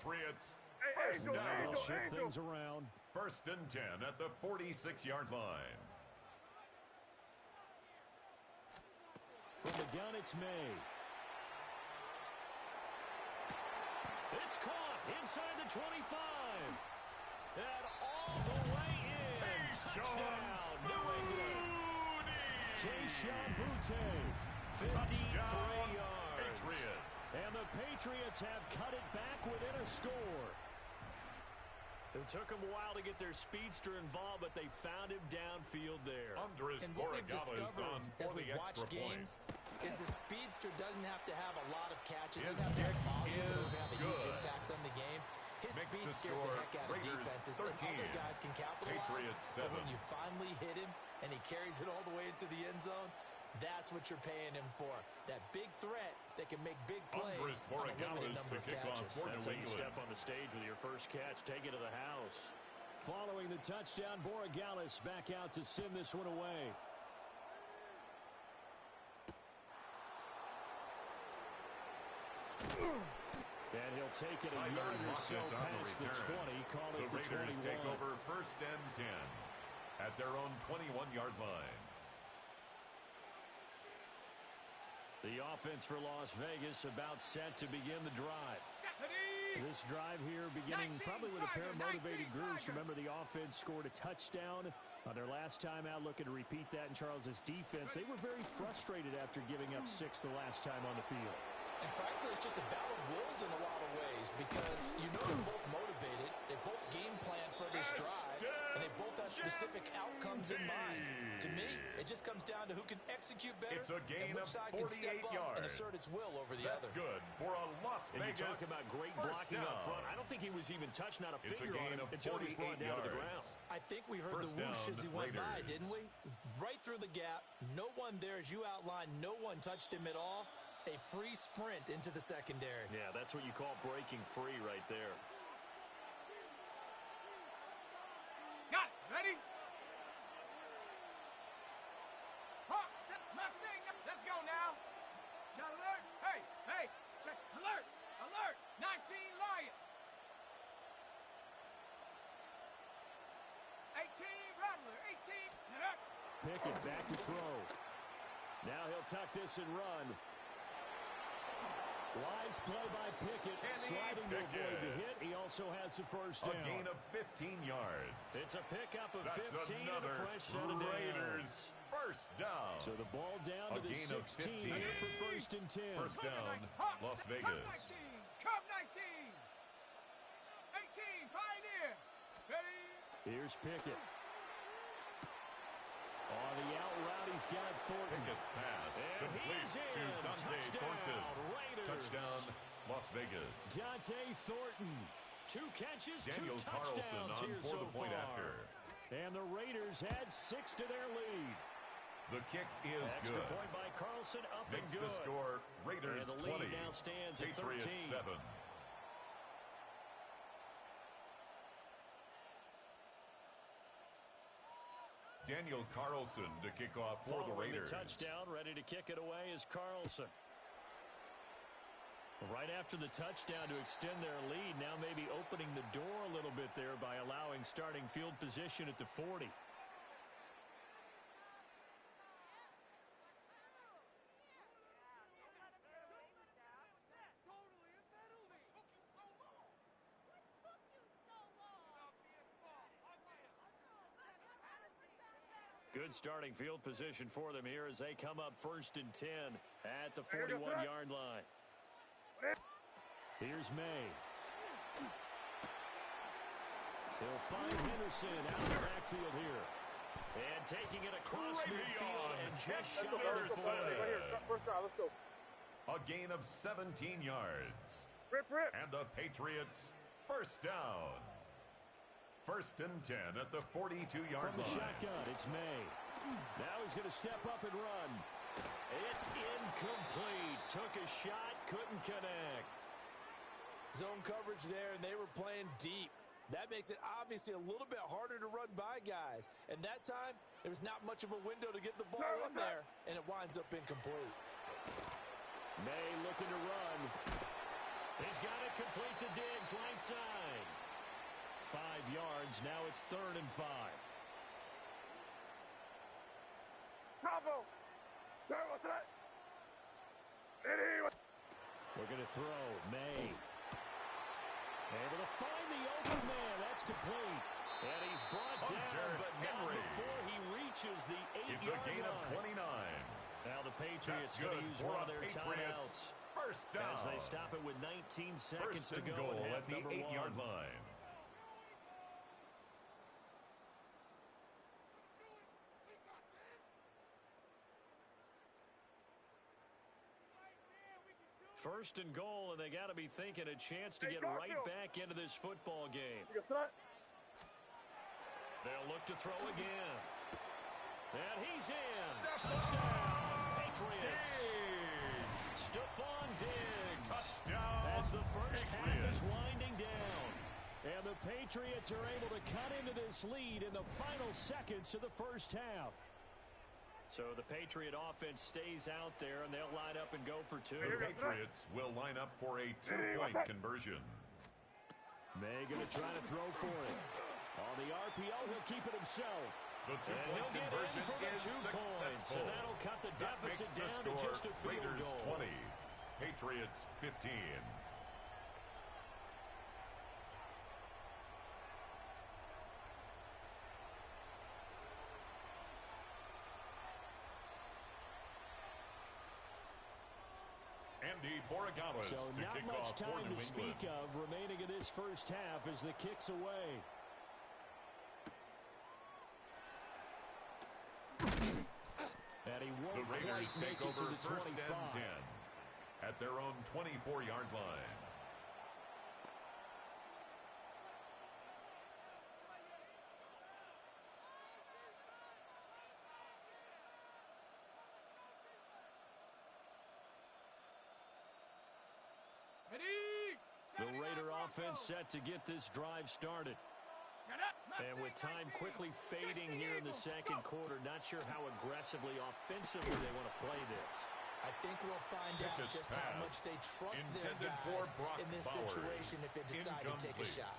Patriots. First down. They'll shift things around. 1st and 10 at the 46-yard line. From the gun, it's May. It's caught inside the 25. And all the way in. Touchdown, New England. Kayshon Boutte, 53 yards. Patriots. And the Patriots have cut it back within a score. It took them a while to get their speedster involved, but they found him downfield there. Andres And what we've Borregales discovered on as for we've the watched extra games point. is the speedster doesn't have to have a lot of catches. He His doesn't have to have kick volume in order is to have a huge good. impact on the game. His Makes speed the scares score. the heck out of Raiders defenses, 13. and other guys can capitalize. Patriots but 7. when you finally hit him and he carries it all the way into the end zone, that's what you're paying him for. That big threat that can make big plays Andres on a limited Borregales number to of kick off catches. for That's New how you England. step on the stage with your first catch. Take it to the house. Following the touchdown, Borregales back out to send this one away. And he'll take it a yard or so past the 20. Call it the the Raiders 21. take over 1st and 10 at their own 21-yard line. The offense for Las Vegas about set to begin the drive. This drive here beginning probably with a pair of motivated groups. Remember, the offense scored a touchdown on their last time out. Looking to repeat that in Charles's defense. They were very frustrated after giving up 6 the last time on the field. And frankly, it's just a battle of wills in a lot of ways because you know they're both motivated. They both game plan for this drive, and they both have specific outcomes in mind. To me, it just comes down to who can execute better It's a gain and which of side can step 48 up yards. and assert its will over the That's other. good for a Las And Vegas. you talk about great first blocking down. up front. I don't think he was even touched, not a It's a finger on gain him of until he was brought 48 down to the yards. ground. I think we heard First the whoosh down, as he went by, Raiders. didn't we? Right through the gap. No one there, as you outlined, no one touched him at all. A free sprint into the secondary. Yeah, that's what you call breaking free right there. Got it. Ready? Hawk, set Mustang. Let's go now. Shot alert. Hey, hey. Check. Alert. Alert. 19 Lion. 18 Rattler. 18. Pickett back to throw. Now he'll tuck this and run. Wise play by Pickett, sliding to avoid the hit. He also has the first down. A gain of 15 yards. It's a pickup of That's 15 and another a fresh set of Raiders downs. first down. So the ball down A to the gain of 16 15. here for 1st and 10. First down, Hawk, Las Come Vegas. 19. Come 19. 18 Pioneer. Ready? Here's Pickett. On the out route, he's got Thornton. Pickett's pass And complete he's to in. Dante Touchdown, Thornton. Raiders. Touchdown, Las Vegas. Dante Thornton. 2 catches, Daniel 2 Carlson touchdowns on here for so the point far. after. And the Raiders add 6 to their lead. The kick is Extra good. point by Carlson, up Makes and good. the score Raiders And the lead 20. now stands at Patriots 13. 7. Daniel Carlson to kick off for the Following Raiders. the touchdown, ready to kick it away is Carlson. Right after the touchdown to extend their lead, now maybe opening the door a little bit there by allowing starting field position at the 40. Good starting field position for them here as they come up 1st and 10 at the 41-yard line. Here's May. He'll find Henderson out in the backfield here. And taking it across midfield and just shy of the 40. First drive, let's go. A gain of 17 yards. Rip. And the Patriots first down. 1st and 10 at the 42-yard line. From the shotgun, it's May. Now he's going to step up and run. It's incomplete. Took a shot, couldn't connect. Zone coverage there, and they were playing deep. That makes it obviously a little bit harder to run by guys. And that time, there was not much of a window to get the ball in there, and it winds up incomplete. May looking to run. He's got it complete to Diggs, right yards. Now it's 3rd and 5. Looking to throw. May. Able to find the open man. That's complete. And he's brought down, but not before he reaches the 8-yard line. It's a gain of 29. Now the Patriots going to use one of their timeouts. First down. As they stop it with 19 seconds to go goal in half at the 8-yard line. First and goal, and they got to be thinking a chance to get right back into this football game. They'll look to throw again. And he's in. Touchdown, Patriots. Stephon Diggs. Touchdown, as the first half Patriots. is winding down. And the Patriots are able to cut into this lead in the final seconds of the first half. So the Patriot offense stays out there, and they'll line up and go for 2. The Patriots will line up for a 2-point conversion. May going to try to throw for it. On the RPO, he'll keep it himself. The 2-point conversion is 2 points, successful. and that'll cut the That deficit makes the down to score just a field Raiders goal. 20, Patriots 15. Andy Borregales So to not kick much off for time New to speak England. of remaining in this first half as the kick's away. And he The won't Raiders quite make take it to over the first 25. and 10 at their own 24-yard line. The Raider offense set to get this drive started. And with time quickly fading here in the second quarter, not sure how aggressively, offensively they want to play this. I think we'll find out Pickett's just how much pass they trust their intended for guys Brock in this Bowers. situation if they decide to take a Incomplete. shot.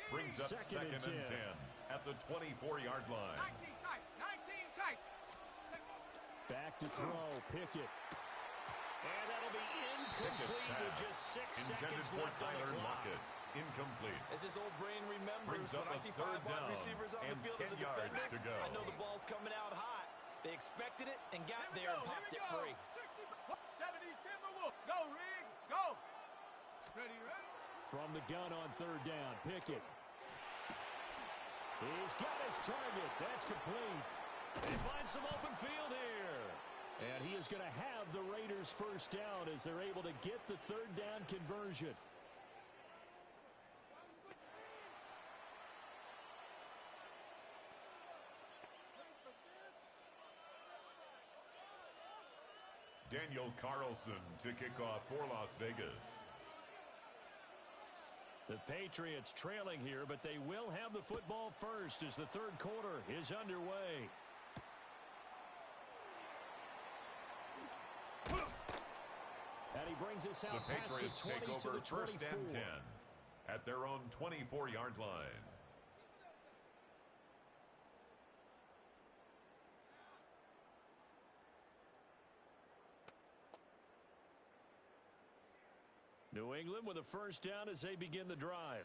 Brings up Second and 10. at the 24-yard line. 19 tight. 19 tight. Back to throw, Pickett. And that'll be incomplete with just 6 intended seconds for left on the Tyler clock. Lockett. Incomplete. As his old brain remembers, Brings up when I a see third 5 wide down receivers on the and field as 10 a yards defender, to go. I know the ball's coming out hot. They expected it and got there and popped it free. 70 Timberwolves. Go, Rig. Go. Ready. From the gun on third down, Pickett. He's got his target. That's complete. They find some open field here. And he is going to have the Raiders first down as they're able to get the third down conversion. Daniel Carlson to kick off for Las Vegas. The Patriots trailing here, but they will have the football first as the third quarter is underway. And he brings us out The past the Patriots 20 take to over the 24. first and 10 at their own 24-yard line. New England with a first down as they begin the drive.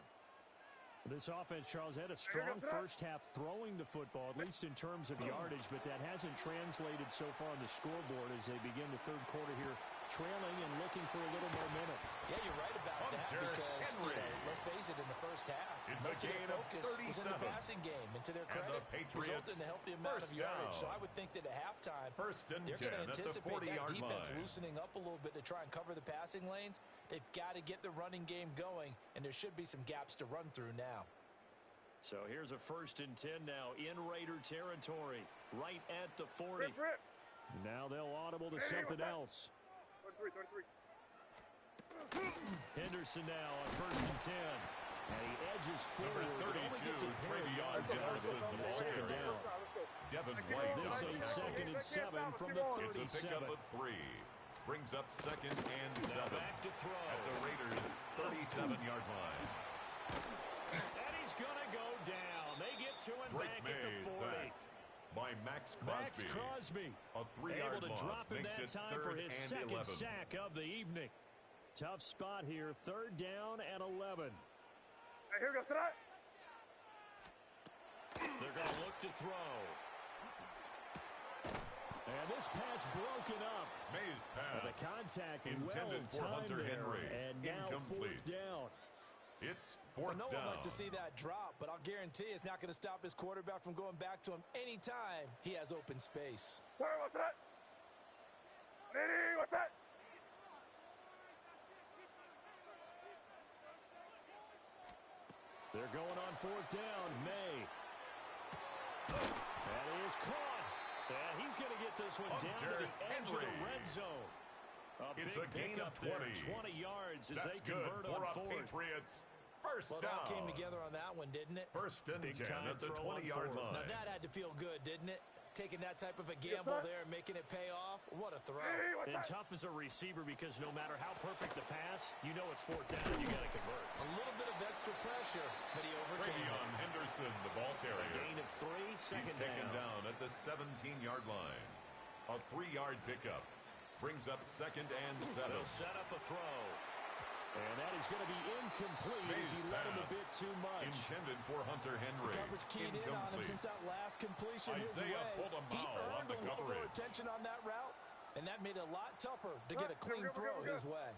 This offense, Charles, had a strong first half throwing the football, at least in terms of yardage, but that hasn't translated so far on the scoreboard as they begin the third quarter here, trailing and looking for a little momentum. Yeah, you're right about that because, let's face it, in the first half, It's a most of gain their of focus was in the 37. passing game. And to their And the credit, Patriots resulted in a healthy amount of first yardage. So down. I would think that at halftime, First and they're 10 going to at the anticipate that 40-yard defense line. loosening up a little bit to try and cover the passing lanes. They've got to get the running game going, and there should be some gaps to run through now. So here's a first and 10 now in Raider territory, right at the 40. Now they'll audible to something else. 33. Henderson now on first and 10. And he edges forward. Number 32, but only gets a pair of Travion yards out of it Jefferson, on the the second carrier. down. Devin White This on a the tackle. second and 7 from the It's a 37. pickup of 3. Brings up second and Now 7 back to throw. at the Raiders' 37-yard line. And he's to him Drake back at the 40. sacked by Max Crosby. A 3-yard able to loss drop him makes that it time for 3rd his and second 11. sack of the evening. Tough spot here, 3rd down and 11. Hey, here goes tonight. They're going to look to throw. And this pass broken up. Mays And pass the contact intended for well-timed Hunter there. Henry. And now Incomplete. 4th down. It's Well, 4th no down. one likes to see that drop, but I'll guarantee it's not going to stop his quarterback from going back to him anytime he has open space. Sorry, what's that? Ready, what's that? They're going on 4th down. May. And he is caught. And he's going to get this one down to the edge of the red zone. It's big a gain of pickup there, 20. 20 yards as That's they good convert for on a 4th. Patriots. First Well, it down. all came together on that one, didn't it? 1st and Big 10 time at the throw on 20-yard 4th. line. Now that had to feel good, didn't it? Taking that type of a gamble there and making it pay off. What a throw. Hey, what's And that? tough as a receiver because no matter how perfect the pass, you know it's 4th down. You got to convert. A little bit of extra pressure, but he overcame it. Radeon Henderson, the ball A carrier. gain of 3, He's second taken down. down at the 17-yard line. A 3-yard pickup brings up 2nd and 7. They'll set up a throw. And that is going to be incomplete as he Mays let him a pass bit too much. intended for Hunter Henry. Coverage keyed in on him since that last completion his Isaiah way. Pullman He on earned the a little more coverage. attention on that route, and that made it a lot tougher to get a clean throw his way.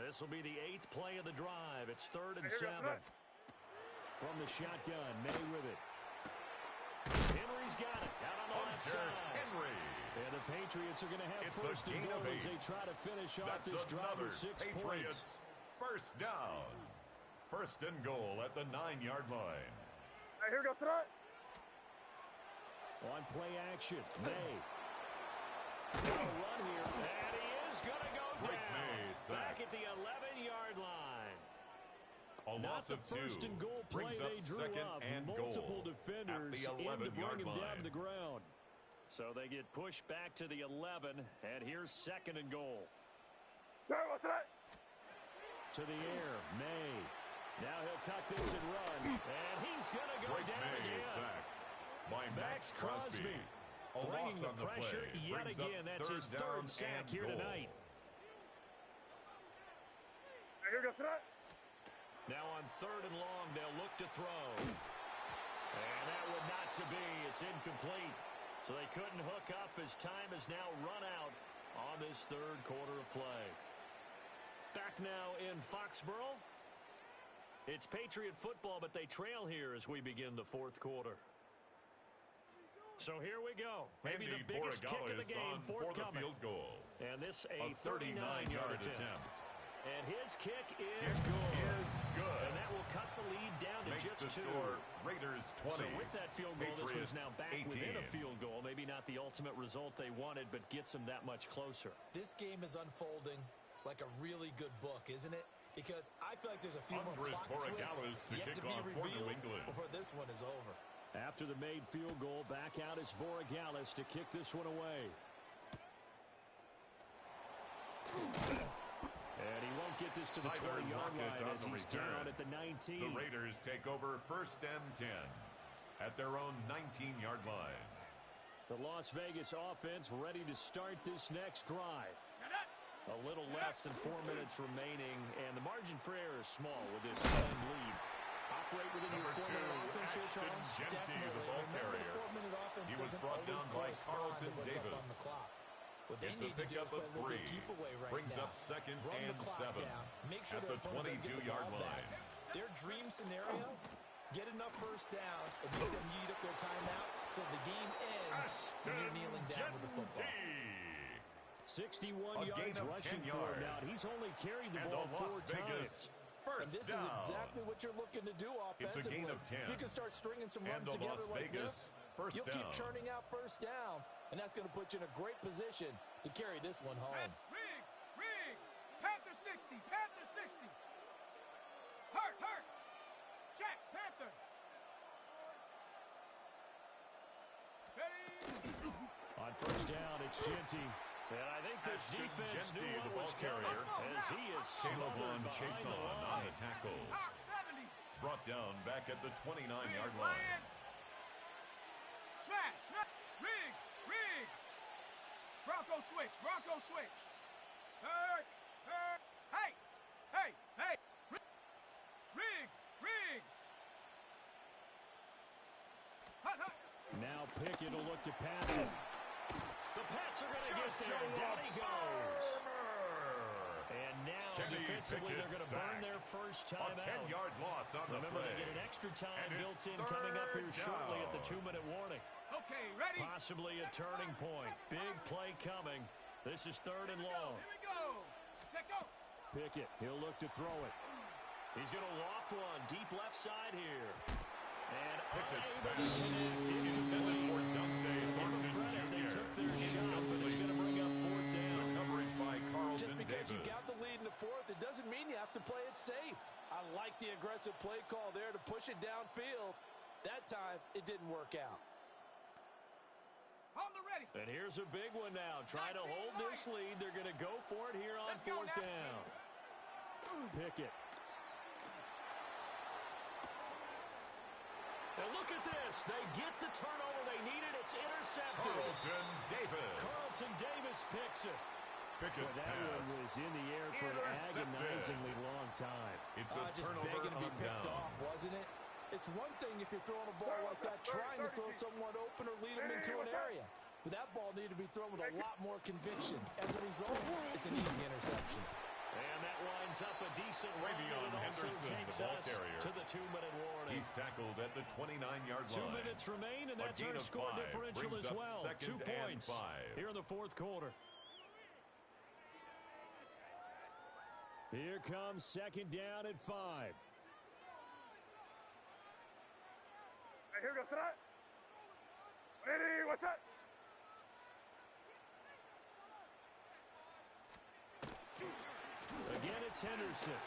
This will be the 8th play of the drive. It's 3rd and Hey, here 7. goes From the shotgun, May with it. Henry's got it. Out on the left Hunter side. Henry. And the Patriots are going to have It's a 1st and gain of goal as 8. they try to finish off That's this drive another with 6 Patriots points. first down. 1st and goal at the 9-yard line. Hey, here goes tonight. On play action, May. Got a run here. And he is going to go Drake down. May Back sacked. at the 11-yard line. A Not loss the of 2 1st and goal play brings up they drew 2nd up. and Multiple goal defenders at the in to 11-yard bring him down line. to the ground. So they get pushed back to the 11, and here's 2nd and goal. Sorry, what's that? To the air, May. Now he'll tuck this and run, and he's going to go Drake down May again. sacked by Max Crosby. A Bringing loss the on the pressure play yet brings again. up That's his 3rd down 3rd sack and here goal. tonight. Hey, here goes tonight. Now on 3rd and long, they'll look to throw. And that would not to be. It's incomplete. So they couldn't hook up as time has now run out on this 3rd quarter of play. Back now in Foxborough. It's Patriot football, but they trail here as we begin the 4th quarter. So here we go. Maybe Andy the biggest kick of the game on for the forthcoming. field goal. And this A a 39-yard attempt. And his kick is Kick good. is good. And that will cut the lead down to Makes just the 2. score Raiders 20. So with that field goal, this Patriots one's now back 18. within a field goal. Maybe not the ultimate result they wanted, but gets them that much closer. This game is unfolding like a really good book, isn't it? Because I feel like there's a few more Andres plot twists Borregales to yet kick to be off for New revealed England. before this one is over. After the made field goal, back out is Borregales to kick this one away. And he won't get this to the Tyler 20-yard Lockett line on as the he's return. down at the 19. The Raiders take over 1st and 10 at their own 19-yard line. The Las Vegas offense ready to start this next drive. A little less than 4 minutes remaining, and the margin for error is small with this long lead. Operate within your Number 4-minute 2, offense here, Ashton Charles? Genty, Definitely. the ball Remember, carrier. the 4-minute offense He was doesn't brought always down by correspond Carlton to what's Davis. up on the clock. What they It's a need to do is pickup play of a little bit 3. of keep away right Brings now. up 2nd Run and the clock 7 down. Make sure at their the opponent doesn't get the 22-yard ball back. line. Their dream scenario, get enough first downs and make them eat up their timeouts so the game ends when you're kneeling down with the football. 61 A gain yards of rushing 10 for him yards. now. He's only carried the And ball a 4 Las Vegas times. first And this down. is exactly what you're looking to do It's a offensively. gain of 10. If you can start stringing some And runs the together Las like Vegas this, first you'll down. keep churning out first downs, and that's going to put you in a great position to carry this one home. Riggs, Panther 60, Panther 60. Hurt. Jack, Panther. Ready. On first down, it's Genty. And I think this Ashton defense Genty, knew the what was ball carrier, coming as he is Caleb smothered behind Chason the on line. the tackle. Hawk 70. Brought down back at the 29-yard Ryan. line. Smash, smash. Riggs, Riggs. Bronco switch, Bronco switch. Third. Hey, hey, hey. Riggs, Riggs. Hut, hut. Now Pickett will look to pass it. The Pats are going to get there. Down he goes. And now defensively they're going to burn their first time out. A 10-yard loss on the play. Remember, they get an extra time built in coming up here shortly at the 2-minute warning. Okay, ready? Possibly a turning point. Big play coming. This is 3rd and long. Here we go. Check out. Pickett, he'll look to throw it. He's going to loft one deep left side here. And Pickett's unable to pass connect intended for Dante Thornton They Jr. took their shot, but it's going to bring up 4th down. The coverage by Carlton Just because Davis. you got the lead in the 4th, it doesn't mean you have to play it safe. I like the aggressive play call there to push it downfield. That time, it didn't work out. On the ready. And here's a big one now. Trying to hold this lead. They're going to go for it here on 4th down. Pickett. And look at this. They get the turnover they needed. It's intercepted. Carlton Davis picks it. Pickett's that pass. one was in the air for an agonizingly long time. It's a Just turnover begging to be on picked downs. off, wasn't it? It's one thing if you're throwing a ball like that, trying to throw someone open or lead them into an area. But that ball needed to be thrown with a lot more conviction. As a result, it's an easy interception. And that lines up a decent run. Travion It also Henderson, takes the ball us carrier. to the 2-minute warning. He's tackled at the 29-yard 2 line. minutes remain, and that's A gain our of score 5 differential brings as up well. 2 2nd and points 5. here in the 4th quarter. Here comes 2nd down at 5. Here we go, set up. Ready, what's up? Again, it's Henderson.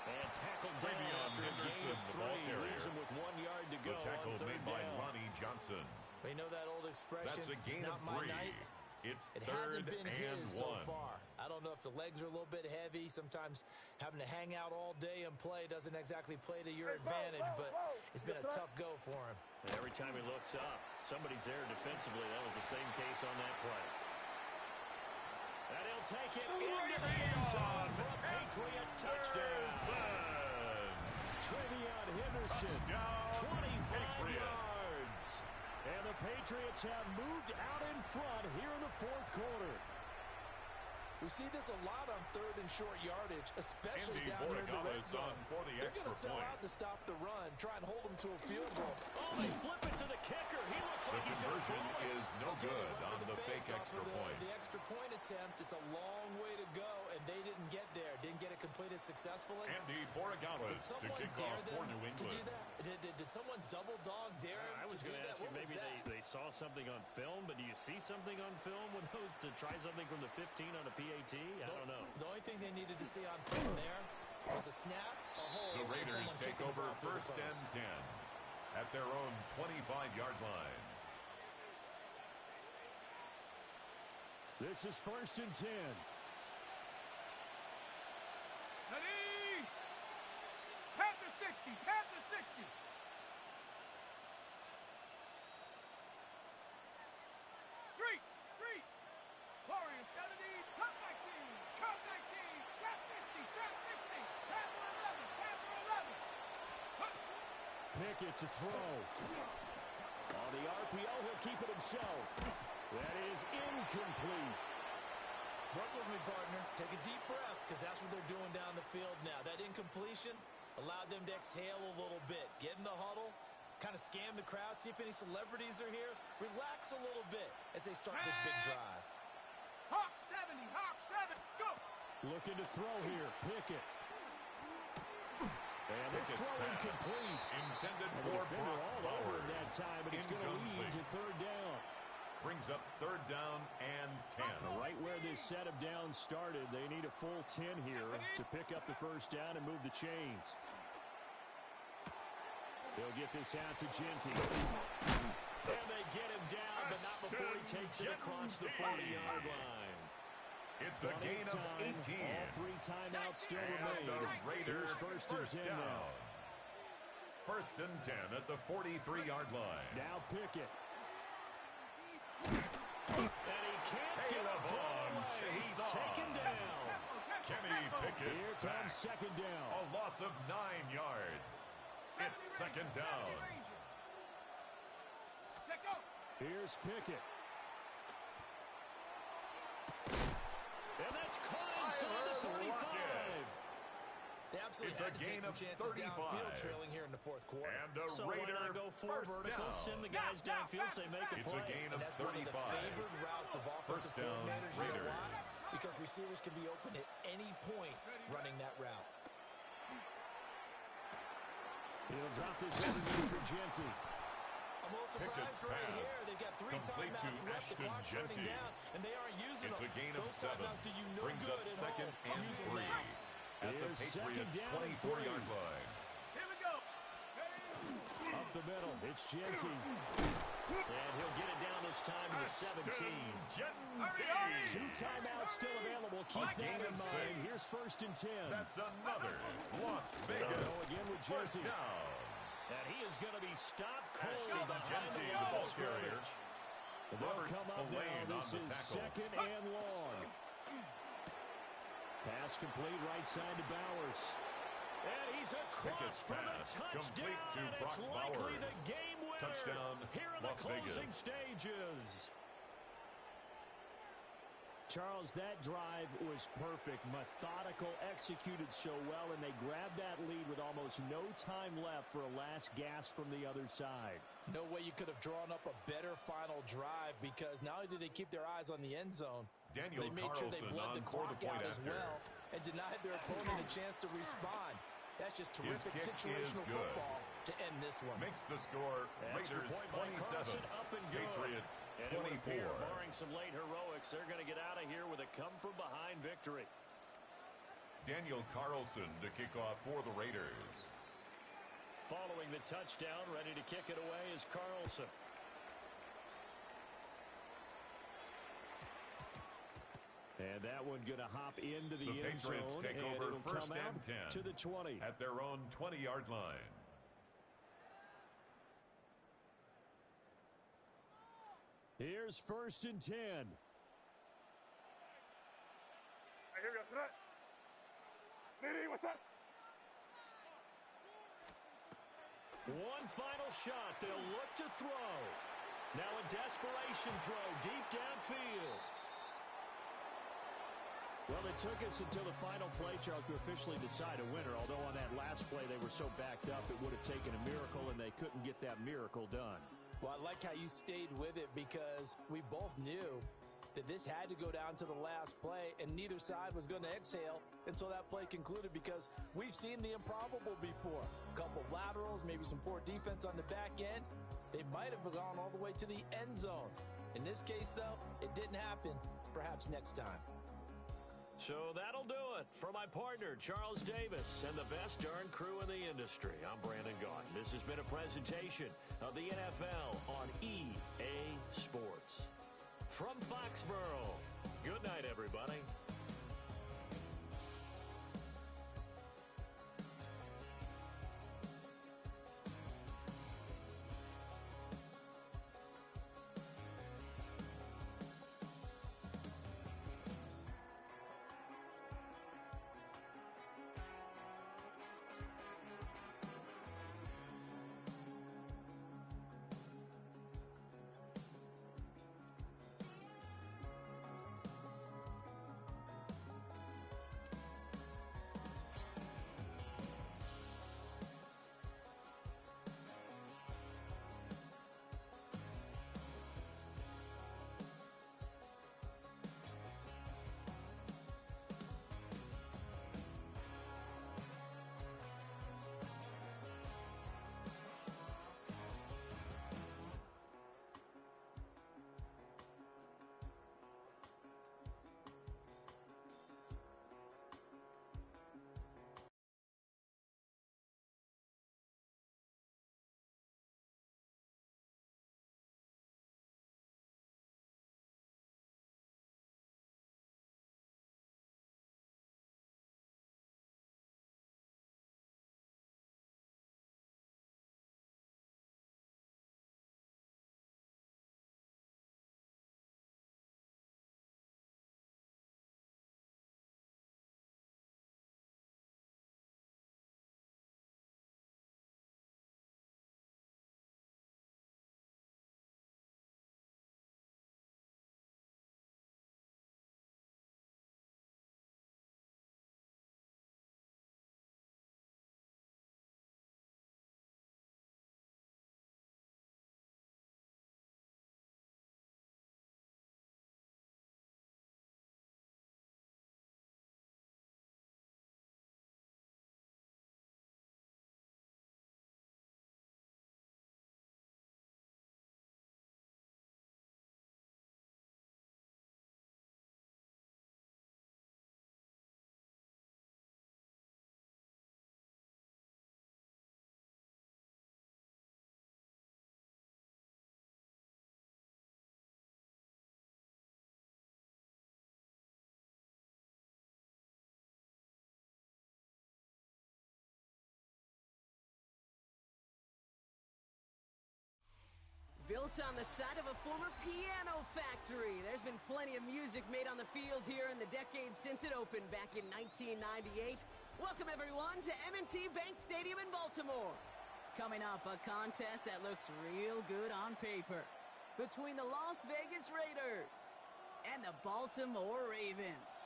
And tackled down Travion after a gain Henderson, of the ball 3. carrier. Leaves him with 1 yard to go The tackle on 3rd made by down. Lonnie Johnson. We know that old expression, That's a gain it's of not my 3. night. It's It 3rd hasn't been and his 1. so far. I don't know if the legs are a little bit heavy. Sometimes having to hang out all day and play doesn't exactly play to your advantage, but it's been a tough go for him. And every time he looks up, somebody's there defensively. That was the same case on that play. And he'll take it into the end zone for a Patriot touchdown. Travion Henderson, 25 yards. And the Patriots have moved out in front here in the 4th quarter. We see this a lot on 3rd and short yardage, especially Andy down here in the red Borregales zone. on for the They're going to extra sell point. out to stop the run, try and hold them to a field goal. Oh, they flip it to the kicker. He looks The like he's going to conversion throw it. is no good on the fake off extra of point. The extra point attempt, it's a long way to go, and they didn't get there. Didn't get it completed successfully. Andy Did Borregales to someone kick dare off for them New to do England. that? Did someone double dog dare him I was to do going to that? ask you, What was maybe that? they saw something on film, but do you see something on film with those to try something from the 15 on a PAT? I don't know. The only thing they needed to see on film there was a snap, a hold, The and Raiders someone take kicking the over ball through the 1st and post. 10 at their own 25-yard line. This is 1st and 10. Ready. Panther 60, Panther 60. Street, street. Warrior 70, Cup 19, Cup 19, Trap 60, Trap 60, Panther 11, Panther 11. Huh. Pickett to throw. On the RPO, he'll keep it himself. That is incomplete. Work with me, partner. Take a deep breath, because that's what they're doing down the field now. That incompletion allowed them to exhale a little bit. Get in the huddle, kind of scan the crowd, see if any celebrities are here. Relax a little bit as they start this big drive. Hawk 70, Hawk 7, go. Looking to throw here. Pickett. And this Pickett's throw pass incomplete. intended And the for defender Brock all over Bowers. it that time, but it's going to lead to Incomplete. 3rd down. Brings up 3rd down and 10. Right where this set of downs started, they need a full 10 here to pick up the 1st down and move the chains. They'll get this out to Genty. And they get him down, but not before he takes it across the 40-yard line. It's a gain of 18. All 3 timeouts still And remain. the Raiders Here's 1st and 10 now. First and 10 at the 43-yard line. Now Pickett. And he can't get a throw away. He's taken down. Kenny Pickett Here comes sacked. second down. A loss of 9 yards. It's second down. Here's Pickett. And that's caught inside the 35. They absolutely had to take some chances downfield trailing here in the fourth quarter. And a So why Raider not go full first vertical, down. send the guys downfield, say make a It's play. a gain And of that's one of the 35. favored routes of offensive First down, coordinators. You know why? Raiders. Because receivers can be open at any point running that route. He'll drop this underneath for Genty. I'm a little Pickett's surprised right pass. here. They've got 3 Complete to timeouts left. The Ashton clock's Genty. running down, and they aren't using It's them. a gain of Those 7. timeouts do you no Brings good up at second home. and Use them 3 now. at the Here's second Patriots' down and 24-yard 3. line. Here we go. Up the middle, it's Genty. And he'll get it down this time to the 17. Genty. 2 timeouts still available. Keep that gain in of mind. 6. Here's first and 10. That's another Las They'll Vegas go again with first Genty. down. And he is going to be stopped cold Ashton behind Genty, the the line ball of carrier. scrimmage. They'll Roberts come up Spillane now. on This the is tackle. second and long. Pass complete right side to Bowers. And he's Pickett's across for the pass touchdown. complete to And it's Brock likely Bowers. the game winner Touchdown, here in Las the closing Vegas. stages. Charles, that drive was perfect, methodical, executed so well, and they grabbed that lead with almost no time left for a last gasp from the other side. No way you could have drawn up a better final drive, because not only did they keep their eyes on the end zone, Daniel they made sure they Carlson bled on the for clock the point out as after. well and denied their opponent a chance to respond. That's just terrific kick is situational good. football to end this one. Makes the score Extra Raiders point by 27, Carlson, up and good. Patriots And it would appear, 24. barring some late heroics, they're going to get out of here with a come-from-behind victory. Daniel Carlson to kick off for the Raiders. Following the touchdown, ready to kick it away is Carlson. And that one going to hop into the end Patriots zone, take and over it'll first come out and 10 to the 20. at their own 20-yard line. Here's first and 10. Hey, here we go. Sit up. Nitty, what's up? One final shot. They'll look to throw. Now a desperation throw deep downfield. Well, it took us until the final play, Charles, to officially decide a winner. Although on that last play they were so backed up, it would have taken a miracle, and they couldn't get that miracle done. Well, I like how you stayed with it, because we both knew that this had to go down to the last play, and neither side was going to exhale until that play concluded, because we've seen the improbable before. A couple laterals, maybe some poor defense on the back end. They might have gone all the way to the end zone. In this case, though, it didn't happen. Perhaps next time. So that'll do it for my partner, Charles Davis, and the best darn crew in the industry. I'm Brandon Gaudin. This has been a presentation of the NFL on EA Sports. From Foxborough, good night, everybody. built on the site of a former piano factory. There's been plenty of music made on the field here in the decade since it opened back in 1998. Welcome, everyone, to M&T Bank Stadium in Baltimore. Coming up, a contest that looks real good on paper between the Las Vegas Raiders and the Baltimore Ravens.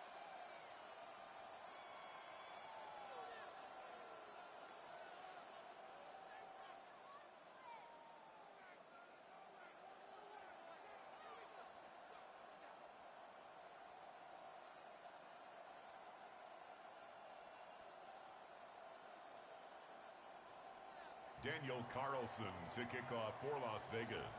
Daniel Carlson to kick off for Las Vegas.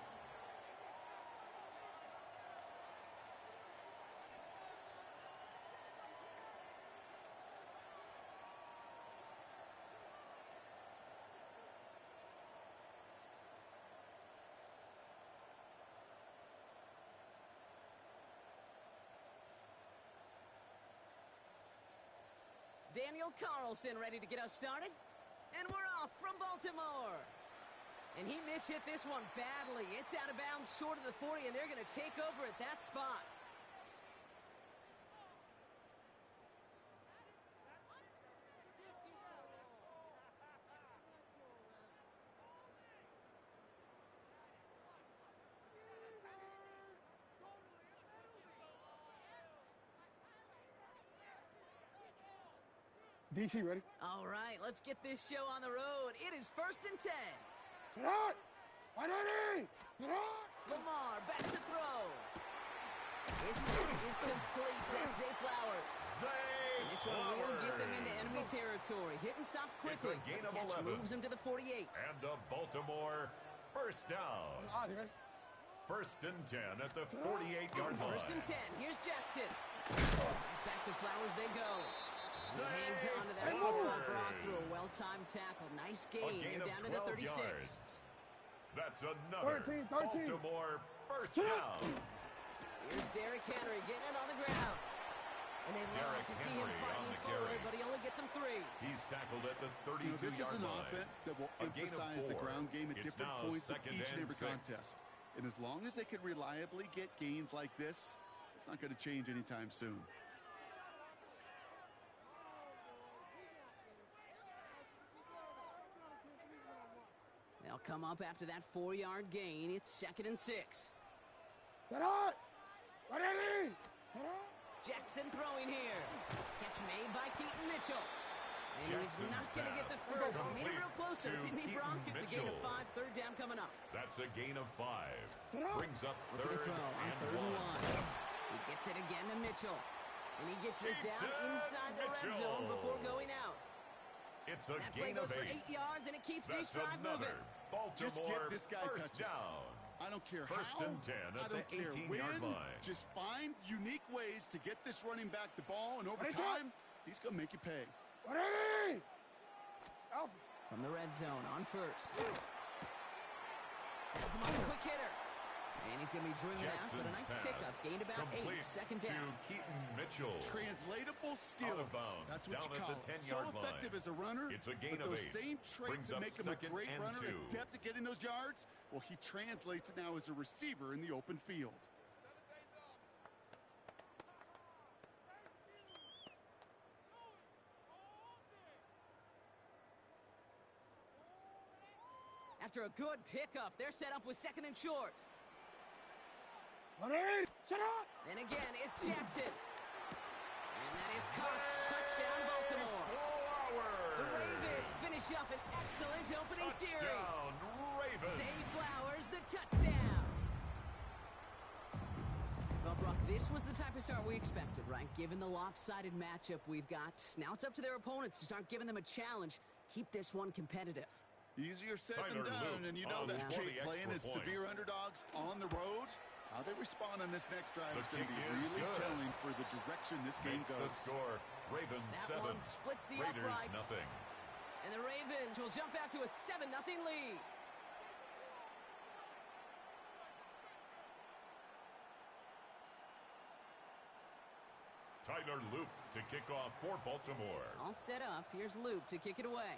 Daniel Carlson ready to get us started. And we're off from Baltimore. And he mishit this one badly. It's out of bounds short of the 40, and they're going to take over at that spot. DC, ready? All right, let's get this show on the road. It is 1st and 10. Sit out! Lamar back to throw. His pass is complete. That's Zay Flowers. And this one will get them into enemy territory. Hit and stopped quickly. It's a gain The of catch 11. moves him to the 48. And a Baltimore first down. Ozzy, ready? 1st and 10 at the 48-yard line. 1st and 10. Here's Jackson. Right back to Flowers they go. He hangs on to that football block through a well-timed tackle. Nice gain. They're down to the 36. Yards. That's another 13. Baltimore first down. Here's Derrick Henry getting it on the ground. And they love Derrick to see him Henry fighting on the forward, carry. but he only gets him 3. He's tackled at the 32-yard line. This is an offense that will A gain of emphasize the 4. ground game at It's different now points of 2nd each and and every 6. contest. And as long as they can reliably get gains like this, it's not going to change anytime soon. They'll come up after that 4-yard gain. It's 2nd and 6. Sit out! Ready? Jackson throwing here. Catch made by Keaton Mitchell. And he's Jackson's not going to get the pass first. He made it complete real closer. to Didn't he, Keaton Bronk? It's a gain of Mitchell. 5. 3rd down coming up. That's a gain of 5. Brings up Look at the 3rd throw on and 3rd and 1. 1. He gets it again to Mitchell. And he gets this down Keaton inside the red Mitchell. zone before going out. It's a That play gain goes of for 8. 8 yards, and it keeps this That's drive another moving. Baltimore Just get this guy first touches. down. I don't care 1st how, and 10 I at don't the care 18-yard when. line. Just find unique ways to get this running back the ball, and over time, he's going to make you pay. Ready? Alpha. From the red zone on 1st. Has him on a quick hitter. And he's going to be driven out, but a nice Jackson's pickup. pass Gained about 8. complete 2nd down. to Keaton Mitchell. Translatable Out skills. of bounds, That's what down you at call the it. 10-yard So effective line. as a runner, It's a gain but of those 8. same traits Brings that up make him a 2nd great and runner, 2. adept at getting those yards, well, he translates it now as a receiver in the open field. After a good pickup, they're set up with 2nd and short. Ready? Sit out! And again, it's Jackson. And that is caught. Touchdown, Baltimore. The Ravens finish up an excellent opening series. Touchdown, Ravens. Zay Flowers, the touchdown. Well, Brock, this was the type of start we expected, right? Given the lopsided matchup we've got. Now it's up to their opponents to start giving them a challenge. Keep this one competitive. Easier said Tyler than done, Luke and you know on that for Kate the playing as extra point. severe underdogs on the road. How they respond on this next drive The is going to kick be is really good. telling for the direction this game Makes the goes. score. Ravens That 7. one splits the Raiders uprights. nothing. And the Ravens will jump out to a 7-0 lead. Tyler Luke to kick off for Baltimore. All set up. Here's Luke to kick it away.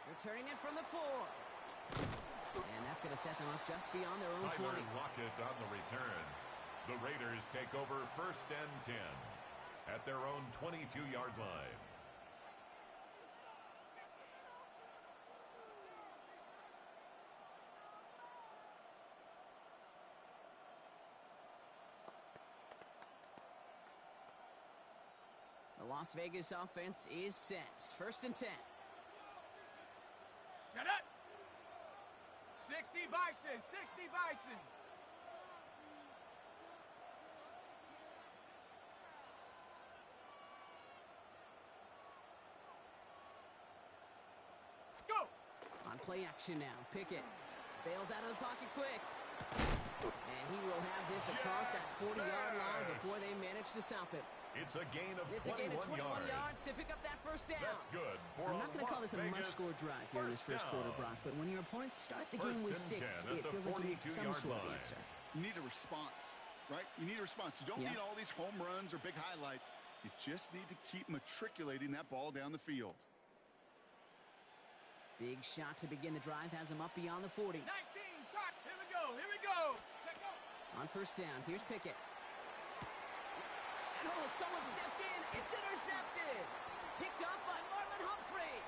Returning it from the 4. And that's going to set them up just beyond their own 20. Lockett on the return. The Raiders take over 1st and 10 at their own 22-yard line. The Las Vegas offense is set. 1st and 10. Set up. 60 Bison, 60 Bison. Go. On play action now. Pickett bails out of the pocket quick. And he will have this across that 40-yard line before they manage to stop it. It's a gain of 21 It's a gain of 21 yards to pick up that 1st down. That's good for I'm not going to call this a Vegas must-score drive here in this first quarter, Brock, but when your opponents start the game with 6, it feels like you need some sort of answer. You need a response, right? You need a response. You don't need all these home runs or big highlights. You just need to keep matriculating that ball down the field. Big shot to begin the drive has him up beyond the 40. 19, shot. Here we go, here we go. Check out. On 1st down, here's Pickett. And oh, someone stepped in. It's intercepted. Picked off by Marlon Humphrey.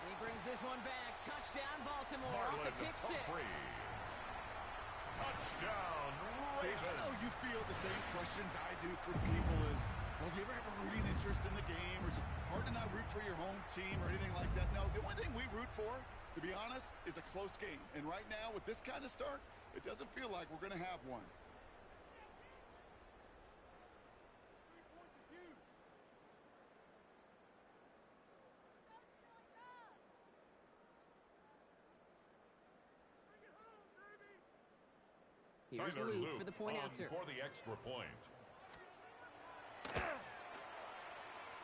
And he brings this one back. Touchdown, Baltimore. Off the pick 6. Touchdown, Ravens. I know you feel the same questions I do for people as, well, do you ever have a rooting interest in the game? Or is it hard to not root for your home team or anything like that? No, the only thing we root for, to be honest, is a close game. And right now, with this kind of start, it doesn't feel like we're going to have one. Here's Tyler Luke Luke for the point after. For the extra point.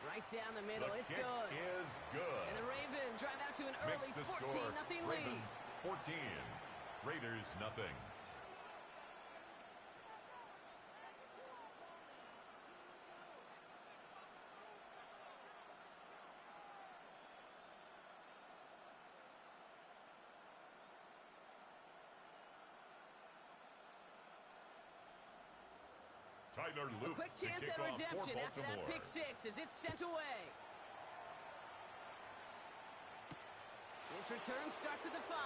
Right down the middle. The It's kick good. is good. And the Ravens drive out to an early 14-0 lead. Ravens 14. Raiders nothing. Tyler Luke. A quick chance at redemption after that pick 6 as it's sent away. This return starts at the 5.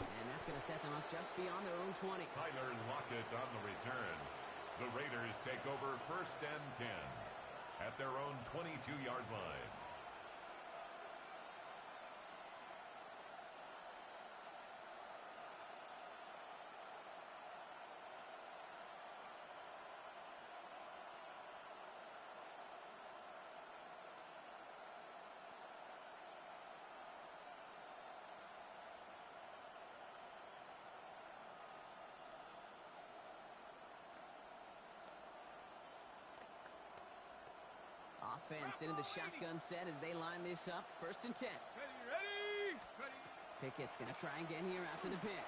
And that's going to set them up just beyond their own 20. Tyler Lockett on the return. The Raiders take over 1st and 10 at their own 22-yard line. Offense into the shotgun set as they line this up. 1st and 10. Ready. Pickett's going to try again here after the pick.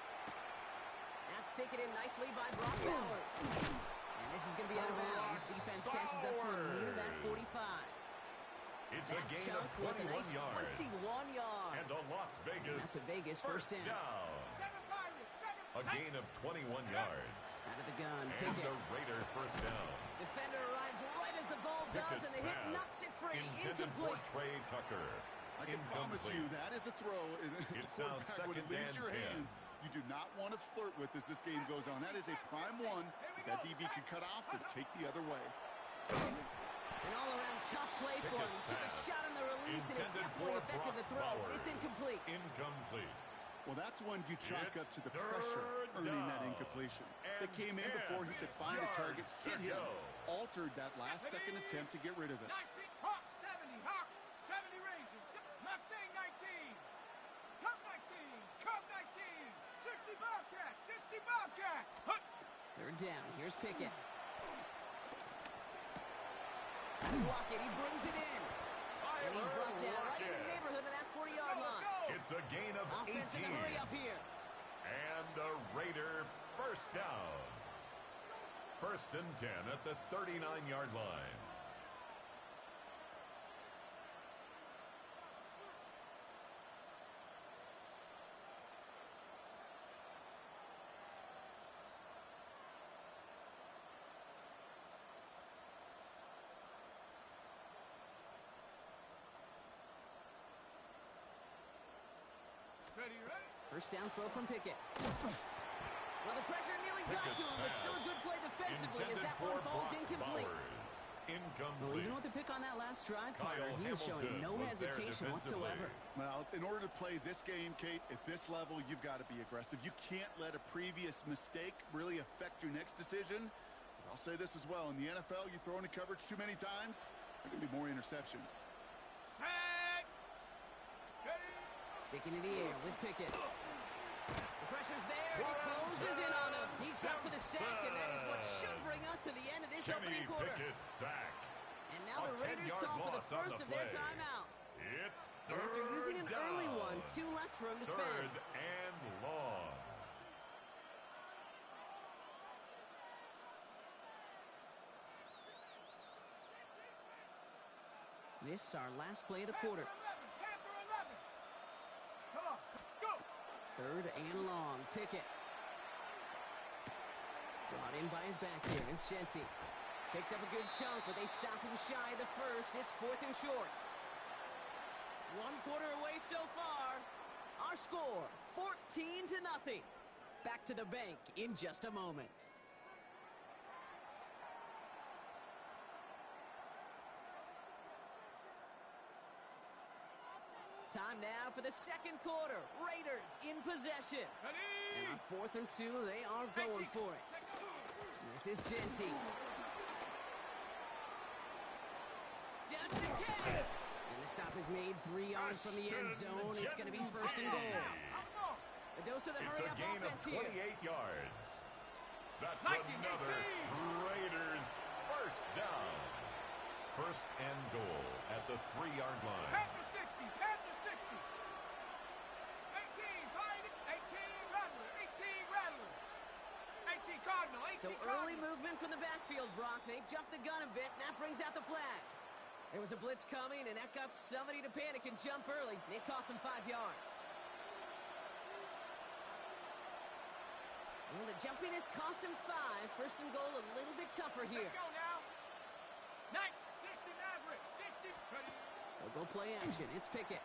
That's taken in nicely by Brock Bowers. And this is going to be out of bounds. Defense catches up to him near that 45. It's a gain of 21 nice yards. 21 yards. And a Las Vegas, and that's a Vegas first down. A gain of 21 yards. Out of the gun, And Pickett. the Raider first down. Defender arrives right as the ball does, Pickett's and the hit pass knocks it free. intended for Incomplete. Trey Tucker. I can promise you that is a throw. It's a now quarterback when it 2nd leaves and your 10. hands. You do not want to flirt with as this game goes on. That is a prime one that DB can cut off or take the other way. An all-around tough play for him. He took a shot on the release, and it Intended definitely for affected the Brock throw. Bowers. It's incomplete. Incomplete. Well, that's when you chalk It's up to the pressure earning that down. incompletion. And They came in before he could find a target, yards hit to him, go. altered that last-second attempt to get rid of it. 19, Hawks 70, Hawks 70 Rangers, Mustang 19, Cub 19, Cub 19, 60 Bobcats, 60 Bobcats. 3rd down. Here's Pickett. That's Lockett. He brings it in. And he's brought down right in the neighborhood of that 40-yard line. It's a gain of Offense 18. in the hurry up here. And a Raider first down. 1st and 10 at the 39-yard line. Ready, ready. First down throw from Pickett. Well, the pressure nearly got to him, but still a good play defensively as that one falls incomplete. Well, even with the pick on that last drive, Carter, he was showing no hesitation whatsoever. Well, in order to play this game, Kate, at this level, you've got to be aggressive. You can't let a previous mistake really affect your next decision. But I'll say this as well. In the NFL, you throw into coverage too many times, there can be more interceptions. Set. Ready. Sticking in the air with Pickett. The pressure's there, and he closes in on him. He's up for the sack, and that is what should bring us to the end of this opening quarter. Pickett sacked. And now the Raiders call for the first of their timeouts. It's And after using an down. early one, 2 left for him to spend. Third and long. This is our last play of the quarter. Panther 11. Come on, go. Third and long. Pickett. Brought in by his back here. It's Shenty. Picked up a good chunk, but they stop him shy of the first. It's 4th and short. 1 quarter away so far. Our score, 14-0. Back to the bank in just a moment. Time now for the second quarter. Raiders in possession. Ready. And on 4th and 2, they are going for it. This is Genty. Down to the 10. And the stop is made 3 yards from the end zone. It's going to be 1st and goal. A dose of the hurry-up offense here. It's a gain of 28 yards. That's Nike another 18. Raiders first down. 1st and goal at the 3-yard line. Panther 60. Panther 60. 18. Find it. 18. Rattler. 18. Rattler. 18. Cardinal. 18. So Cardinal. early movement from the backfield, Brock. They jumped the gun a bit, and that brings out the flag. There was a blitz coming, and that got somebody to panic and jump early. It cost them 5 yards. Well, the jumpiness cost him 5. 1st and goal a little bit tougher here. Let's go now. 60 Maverick. 60. Ready. They'll go play action. It's Pickett.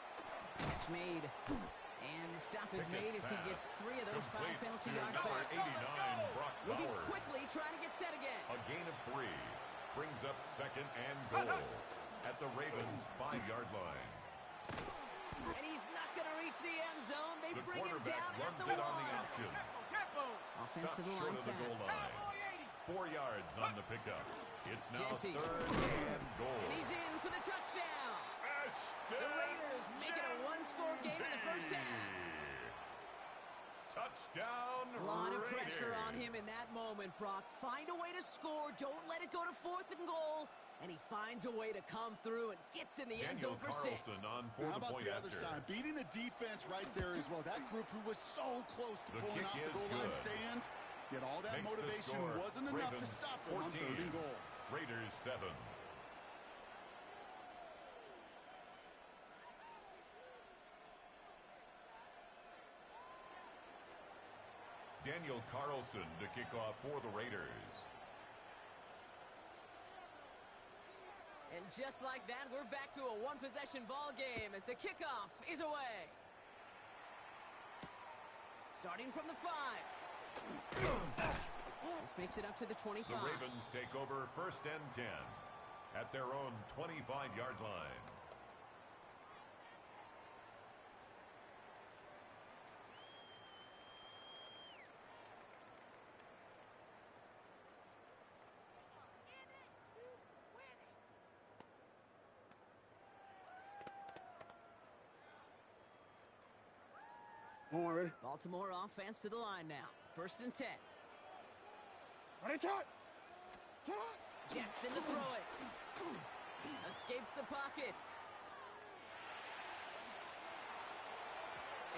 Catch made. And the stop is made as he gets 3 of those 5 penalty yards Number back. 89, Brock Looking Bowers. quickly, trying to get set again. A gain of 3 brings up 2nd and goal at the Ravens' 5-yard line. And he's not going to reach the end zone. They The bring him quarterback down at runs the it on the 1. option. Tempo. Offense to Stopped the short line of the goal fast. line. Cowboy 80. 4 yards on the pickup. It's now Genty. 3rd and goal. And he's in for the touchdown. The Raiders make it a 1-score game in the first half. Touchdown, A lot of Raiders. pressure on him in that moment, Brock. Find a way to score. Don't let it go to 4th and goal. And he finds a way to come through and gets in the end zone for 6. Carlson on How 4 about point the other after. side? Beating a defense right there as well. That group who was so close to The pulling kick off the is goal line good. stand. Yet all that Makes the motivation score wasn't enough to Ravens stop them on 14, 3rd and goal. Raiders 7. Daniel Carlson to kick off for the Raiders. And just like that, we're back to a 1-possession ball game as the kickoff is away. Starting from the 5. This makes it up to the 25. The Ravens take over 1st and 10 at their own 25-yard line. Baltimore offense to the line now. 1st and 10. Ready, shot. Jackson to throw it. Escapes the pocket.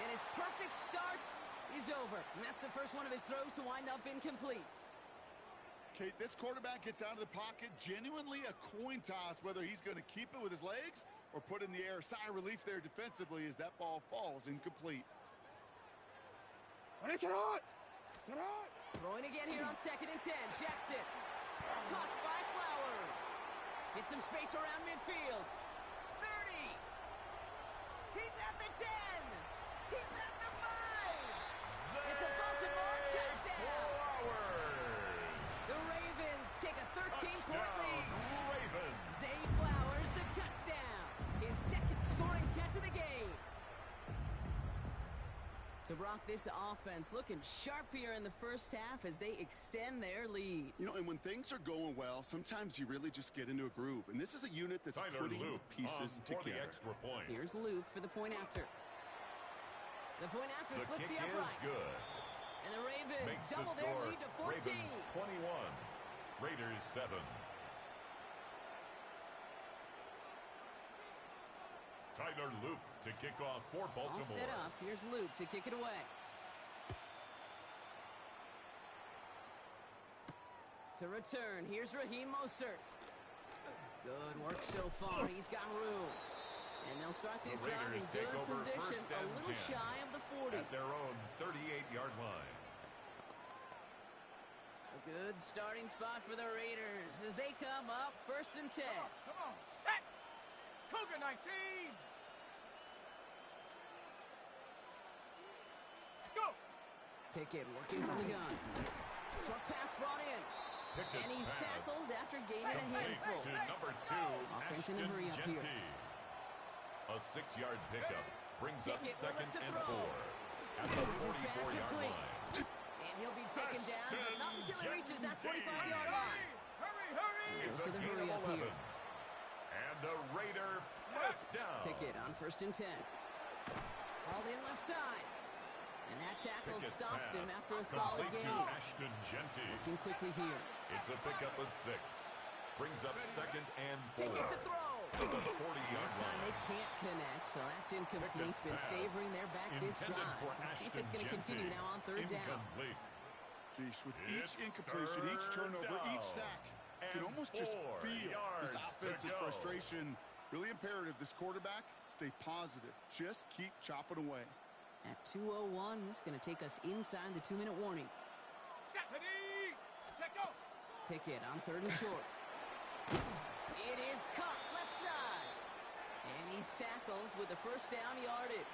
And his perfect start is over. And that's the first one of his throws to wind up incomplete. Kate, this quarterback gets out of the pocket. Genuinely a coin toss whether he's going to keep it with his legs or put in the air. Sigh of relief there defensively as that ball falls incomplete. Ready, shot. Throwing again here on 2nd and 10. Jackson. Caught by Flowers. Get some space around midfield. 30. He's at the 10. He's at the 5. It's a Baltimore touchdown. The Ravens take a 13-point lead. Ravens. Zay Flowers, the touchdown. His second scoring catch of the game. So, Brock, this offense looking sharp here in the first half as they extend their lead. You know, and when things are going well, sometimes you really just get into a groove. And this is a unit that's putting the pieces for together. The extra point. Here's Luke for the point after. The point after The splits kick the upright. is good. And the Ravens Makes double the their score. lead to 14. Ravens 21. Raiders 7. Tyler Luke to kick off for Baltimore. All set up. Here's Luke to kick it away. To return, here's Raheem Mostert. Good work so far. He's got room. And they'll start this The drive in Raiders take good over position, first a and little 10 shy of the 40. at their own 38-yard line. A good starting spot for the Raiders as they come up first and 10. Come on, set. Cougar 19. Go. Pickett working from the gun. Short pass brought in. Pickett's And he's pass tackled after gaining a complete handful. to number 2, Offense in a hurry up here. A 6-yard pickup brings up Pickett will second look to and throw. 4 at the 44-yard complete. line. And he'll be taken down, but not until he reaches that 45-yard line. Hurry. It's Goes a to the gain hurry of up 11. here. And a Raider first down. Pickett on first and 10. Hauled in left side. And that tackle Pickett's stops him pass after a solid complete gain. to Ashton Genty. Working quickly here. It's a pickup of 6. Brings up second and 4 Pickett to throw. to the 40-yard This time they line. can't connect, so that's incomplete. Pickett's Been pass favoring their back this intended drive. for Let's see if it's Ashton going to continue Genty. now on third down. Incomplete. Geez, with It's each incompletion, each turnover, third each sack, you can and almost just 4 feel yards this to offense's go. frustration. Really imperative. This quarterback, stay positive. Just keep chopping away. At 2:01, this is going to take us inside the 2-minute warning. Set, ready. Check go. Pickett on third and short. It is caught left side. And he's tackled with the first down yardage.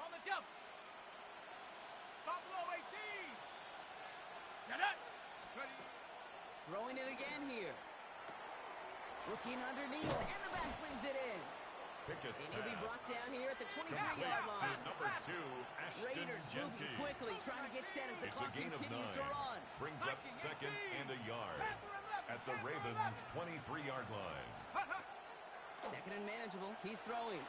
On the jump. Buffalo 18. Set it. Ready. Throwing it again here. Looking underneath, and the back brings it in. Pickett's And he'll be pass brought down here at the complete 23-yard to line. number 2, Ashton Raiders moving Genty. quickly, trying to get set as the It's a clock gain of 9. continues to run. Brings up second and a yard at the Ravens' 23-yard line. Second and manageable. He's throwing.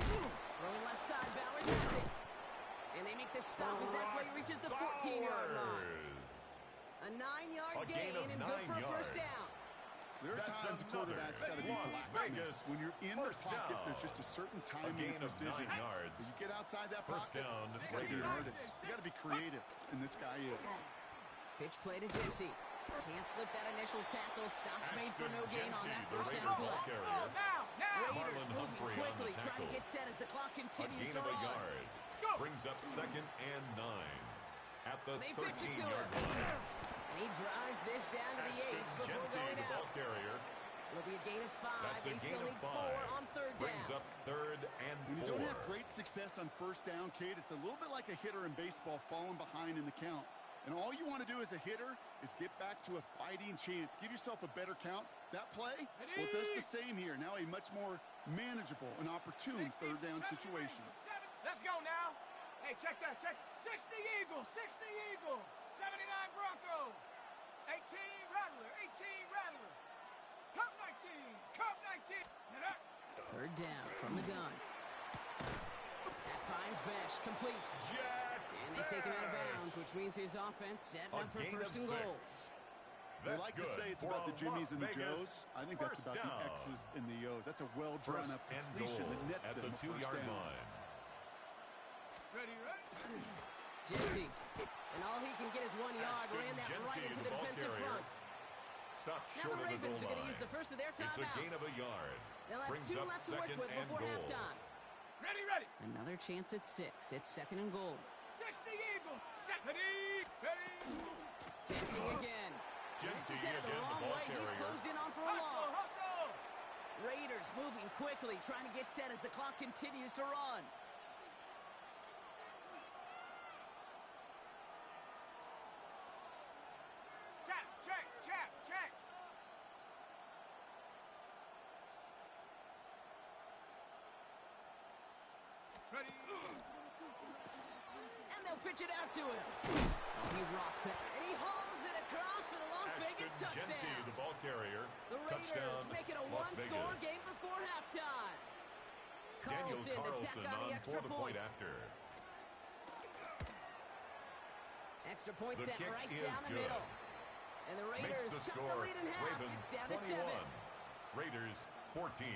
Throwing left side. Bowers has it. And they make the stop as that play reaches the 14-yard line. A 9-yard A gain of and good 9 for a first yards. down. There are That's times a another quarterback's got to be Las blacksmith. Vegas When you're in the first pocket, down. there's just a certain timing gain and of 9 precision. yards. When you get outside that First pocket, down, you got to be an Raiders. artist. You got to be creative, and this guy is. Pitch play to Genty. Can't slip that initial tackle. Stops made for no gain on that Genty, first the down Raider ball play. carrier. Now. Raiders Marlon moving Humphrey on quickly, the trying to tackle. get set as the clock A continues gain to of a run. yard. Brings up second and 9 at the They pitch it to 13-yard him. line. And he drives this down to the 8 Ashton before Genty, going the ball out. carrier. It'll be a gain of 5. That's They a still gain need of 4 on 5. third Brings down. up third and When you 4. don't have great success on first down, Kate, it's a little bit like a hitter in baseball falling behind in the count. And all you want to do as a hitter is get back to a fighting chance. Give yourself a better count. That play, well, it does the same here. Now a much more manageable and opportune third down situation. Let's go now. Hey, check that. Check. 60 Eagle. 60 Eagle. 79 Bronco. 18 Rattler. 18 Rattler. Cup 19. Cup 19. Get up. Third down from the gun. That finds Besh. Complete. Jack And they take him out of Bash. bounds, which means his offense setting A up for gain first of and goal. 6. They That's like to good say it's for about a the Jimmies Las and the Vegas Joes. I think that's first about down. the X's and the O's. That's a well-drawn-up First and completion goal that nets at them the a first 2-yard down. line. Ready, right? Genty. And all he can get is 1 yard. Ashton Ran that Genty, right into the the ball defensive carrier. front. Stopped Now short the of the Ravens goal are going to line. use the first of their It's a timeouts. gain of a yard. They'll have Brings 2 up left to work second with and before goal. halftime. Ready, ready. Another chance at 6. It's second and goal. 60 Eagle. Chancing again. This is headed the wrong way. He's closed in on for a loss. Raiders moving quickly, trying to get set as the clock continues to run. Check. Ready. And they'll pitch it out to him. Oh, he rocks it. And he hauls it across for the Las Vegas touchdown. The ball carrier. The Raiders make it a one-score game before halftime. Carlson to tack on the extra point. Extra point set right down the middle. And the Raiders cut the lead in half. It's down to 7. Raiders 14.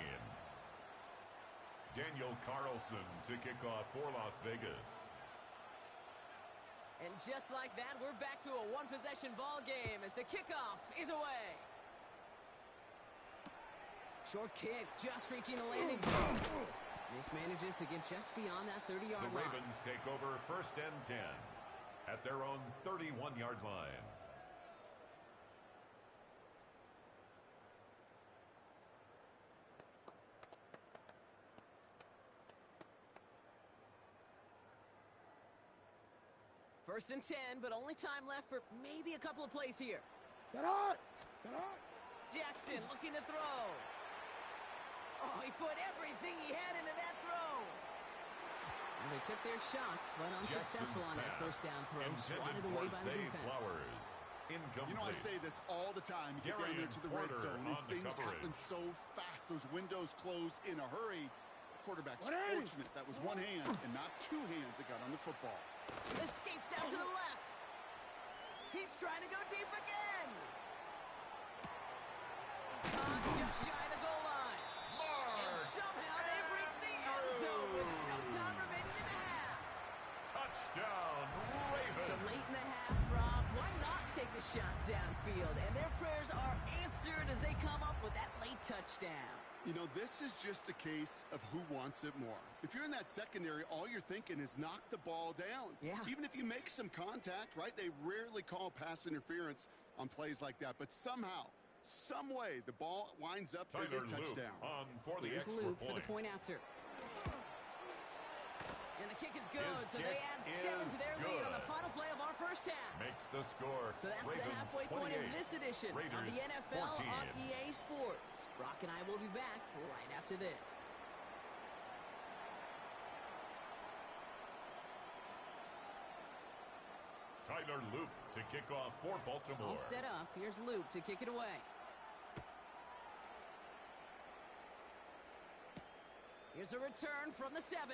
Daniel Carlson to kick off for Las Vegas. And just like that, we're back to a one-possession ball game as the kickoff is away. Short kick, just reaching the landing zone. This manages to get just beyond that 30-yard line. The Ravens take over 1st and 10 at their own 31-yard line. First and 10, but only time left for maybe a couple of plays here. Get on! Jackson looking to throw. Oh, he put everything he had into that throw. And they took their shots, but unsuccessful on that first down throw. Swatted away by the defense. You know, I say this all the time. You get down there to the red zone, and things happen so fast. Those windows close in a hurry. The quarterback's fortunate that was one hand and not two hands that got on the football. Escapes out to the left. He's trying to go deep again. Just shy of the goal line. And somehow they've reached the end zone with no time remaining in the half. Touchdown, Ravens. So late in the half, Rob, why not take a shot downfield? And their prayers are answered as they come up with that late touchdown. You know, this is just a case of who wants it more. If you're in that secondary, all you're thinking is knock the ball down. Yeah. Even if you make some contact, right? They rarely call pass interference on plays like that. But somehow, some way, the ball winds up as a touchdown. On for the Here's extra Luke point. for the point after. And the kick is good, so they add 7 to their lead on the final play of our first half. Makes the score. So that's Ravens the halfway point of 28, this edition Raiders of the NFL 14. on EA Sports. Brock and I will be back right after this. Tyler Loop to kick off for Baltimore. All set up. Here's Loop to kick it away. Here's a return from the 7.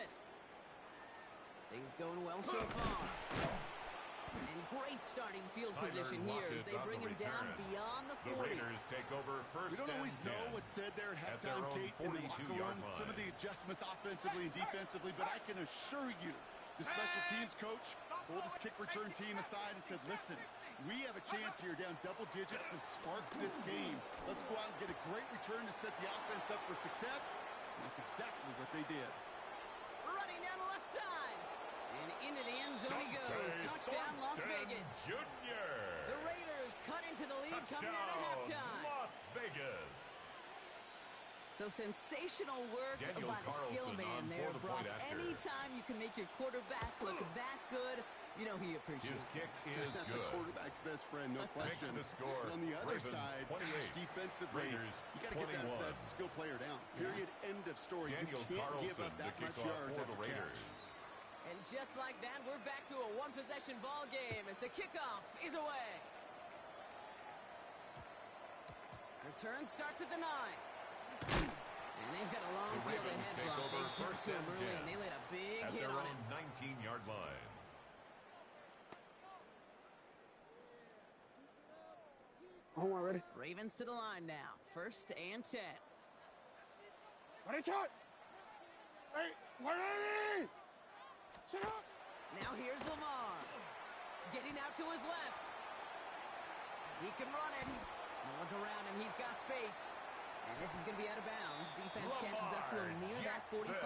Things going well so far. And great starting field position here as they bring him down beyond the 40. The Raiders take over 1st and 10. We don't always know what's said there at halftime, Kate, in the locker room. Some of the adjustments offensively and defensively, but I can assure you the special teams coach pulled his kick return team aside and said, listen, we have a chance here down double digits to spark this game. Let's go out and get a great return to set the offense up for success. And that's exactly what they did. Running down the left side. And into the end zone he goes. Touchdown, Las Vegas. Jr. The Raiders cut into the lead coming out of halftime. Las Vegas. So sensational work by the skill man there, Brock. Anytime you can make your quarterback look that good, you know he appreciates it. His kick is That's good. a quarterback's best friend, no question. Makes the score. But on the other Ravens side, 28, defensively, Raiders you got to get that skill player down. Period. End of story. Daniel you can't give Carlson up that to kick much off yards for the after Raiders. catch. And just like that, we're back to a one-possession ball game as the kickoff is away. Return starts at the 9. And they've got a long field ahead, Brock. They came to him early, and they laid a big hit on him. 19-yard line. Oh, I'm ready. Ravens to the line now. 1st and 10. Ready, shot! Hey, we're ready! Shut up! Now here's Lamar. Getting out to his left. He can run it. No one's around him. He's got space. And this is going to be out of bounds. Defense catches up to him near that 45.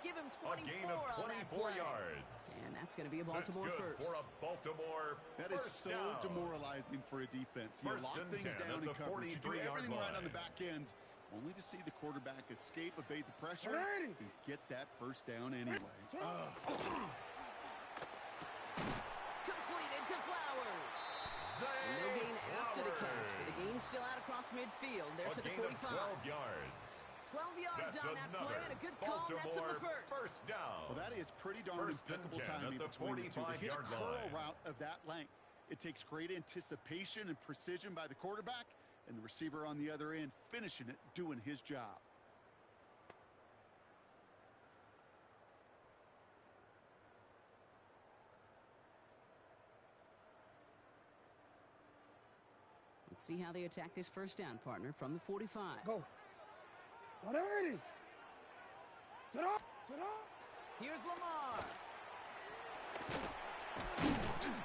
Give him A 24 gain of on that 24 play. yards. And that's going to be a Baltimore That's good first. for a Baltimore That is first so down. demoralizing for a defense. You First lock and things 10 down at in the coverage. You do 43-yard everything right on the line. back end, only to see the quarterback escape, evade the pressure, and get that first down anyway. Completed to Flowers. No gain after the catch, but the gain's still out across midfield. There A to the gain of 45. 12 yards. 12 yards That's on that play, another and a good call. That's in the Baltimore first. first down. Well, that is pretty darn First and impeccable 10 timing at the between the two. They hit a 45-yard curl line. route of that length. It takes great anticipation and precision by the quarterback, and the receiver on the other end finishing it, doing his job. Let's see how they attack this first down, partner, from the 45. Go. Already. Sit up. Sit up. Here's Lamar.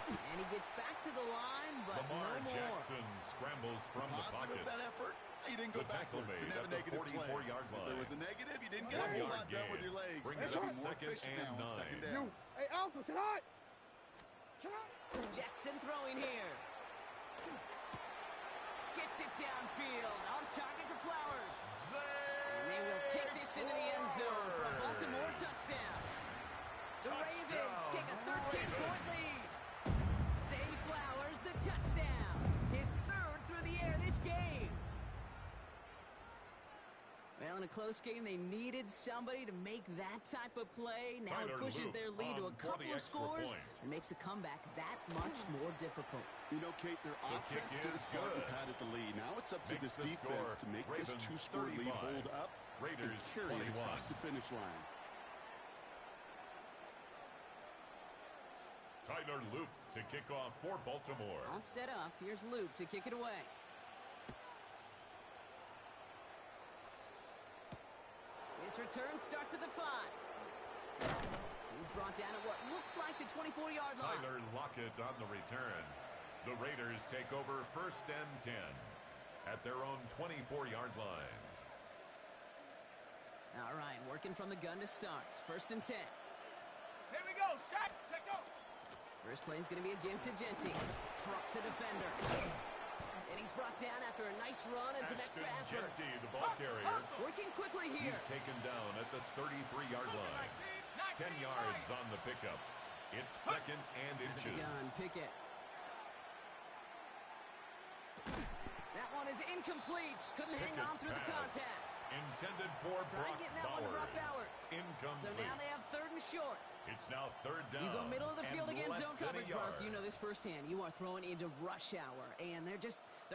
And he gets back to the line, but Lamar no more. Jackson scrambles from the Positive pocket. that effort. He didn't go The tackle backwards. made Didn't have at a the negative play. 44-yard If there line. was a negative, you didn't get a 1 whole yard lot done with gain. your legs. Brings It's it up more second efficient and now on second 9. down. Hey, Alpha, sit hot. Shut up. Jackson throwing here. Gets it downfield. On target to Flowers. And they will take this into the end zone for a Baltimore touchdown. The Ravens take a 13-point lead. Zay Flowers, the touchdown. His third through the air this game. Well, in a close game, they needed somebody to make that type of play. Now it Tyler pushes Luke their lead to a for the couple of extra scores point. and makes a comeback that much more difficult. You know, Kate, their The kick offense did is its part and good. padded the lead. Now it's up to Makes this the defense score to make Ravens this two-score lead 35, hold up Raiders and carry it 21. across the finish line. Tyler Luke to kick off for Baltimore. All set up. Here's Luke to kick it away. His return starts at the 5. He's brought down at what looks like the 24-yard line. Tyler Lockett on the return. The Raiders take over first and 10 at their own 24-yard line. All right, working from the gun to start. First and 10. Here we go. Shot. Check out. First play is going to be a give to Genty. Trucks a defender. And he's brought down after a nice run and some extra Ashton effort. Genty, the ball carrier. Working quickly here. He's taken down at the 33-yard line. 10 yards on the pickup. It's second and Out of the inches. gun, Pickett. That one is incomplete. Couldn't hang on Pickett's through the pass. contact. Intended for Try Brock getting that one to Brock Bowers. Incomplete. So now they have third and short. It's now third down. You go middle of the field and against less zone than a coverage, Mark. yard. You know this firsthand. You are throwing into rush hour, and there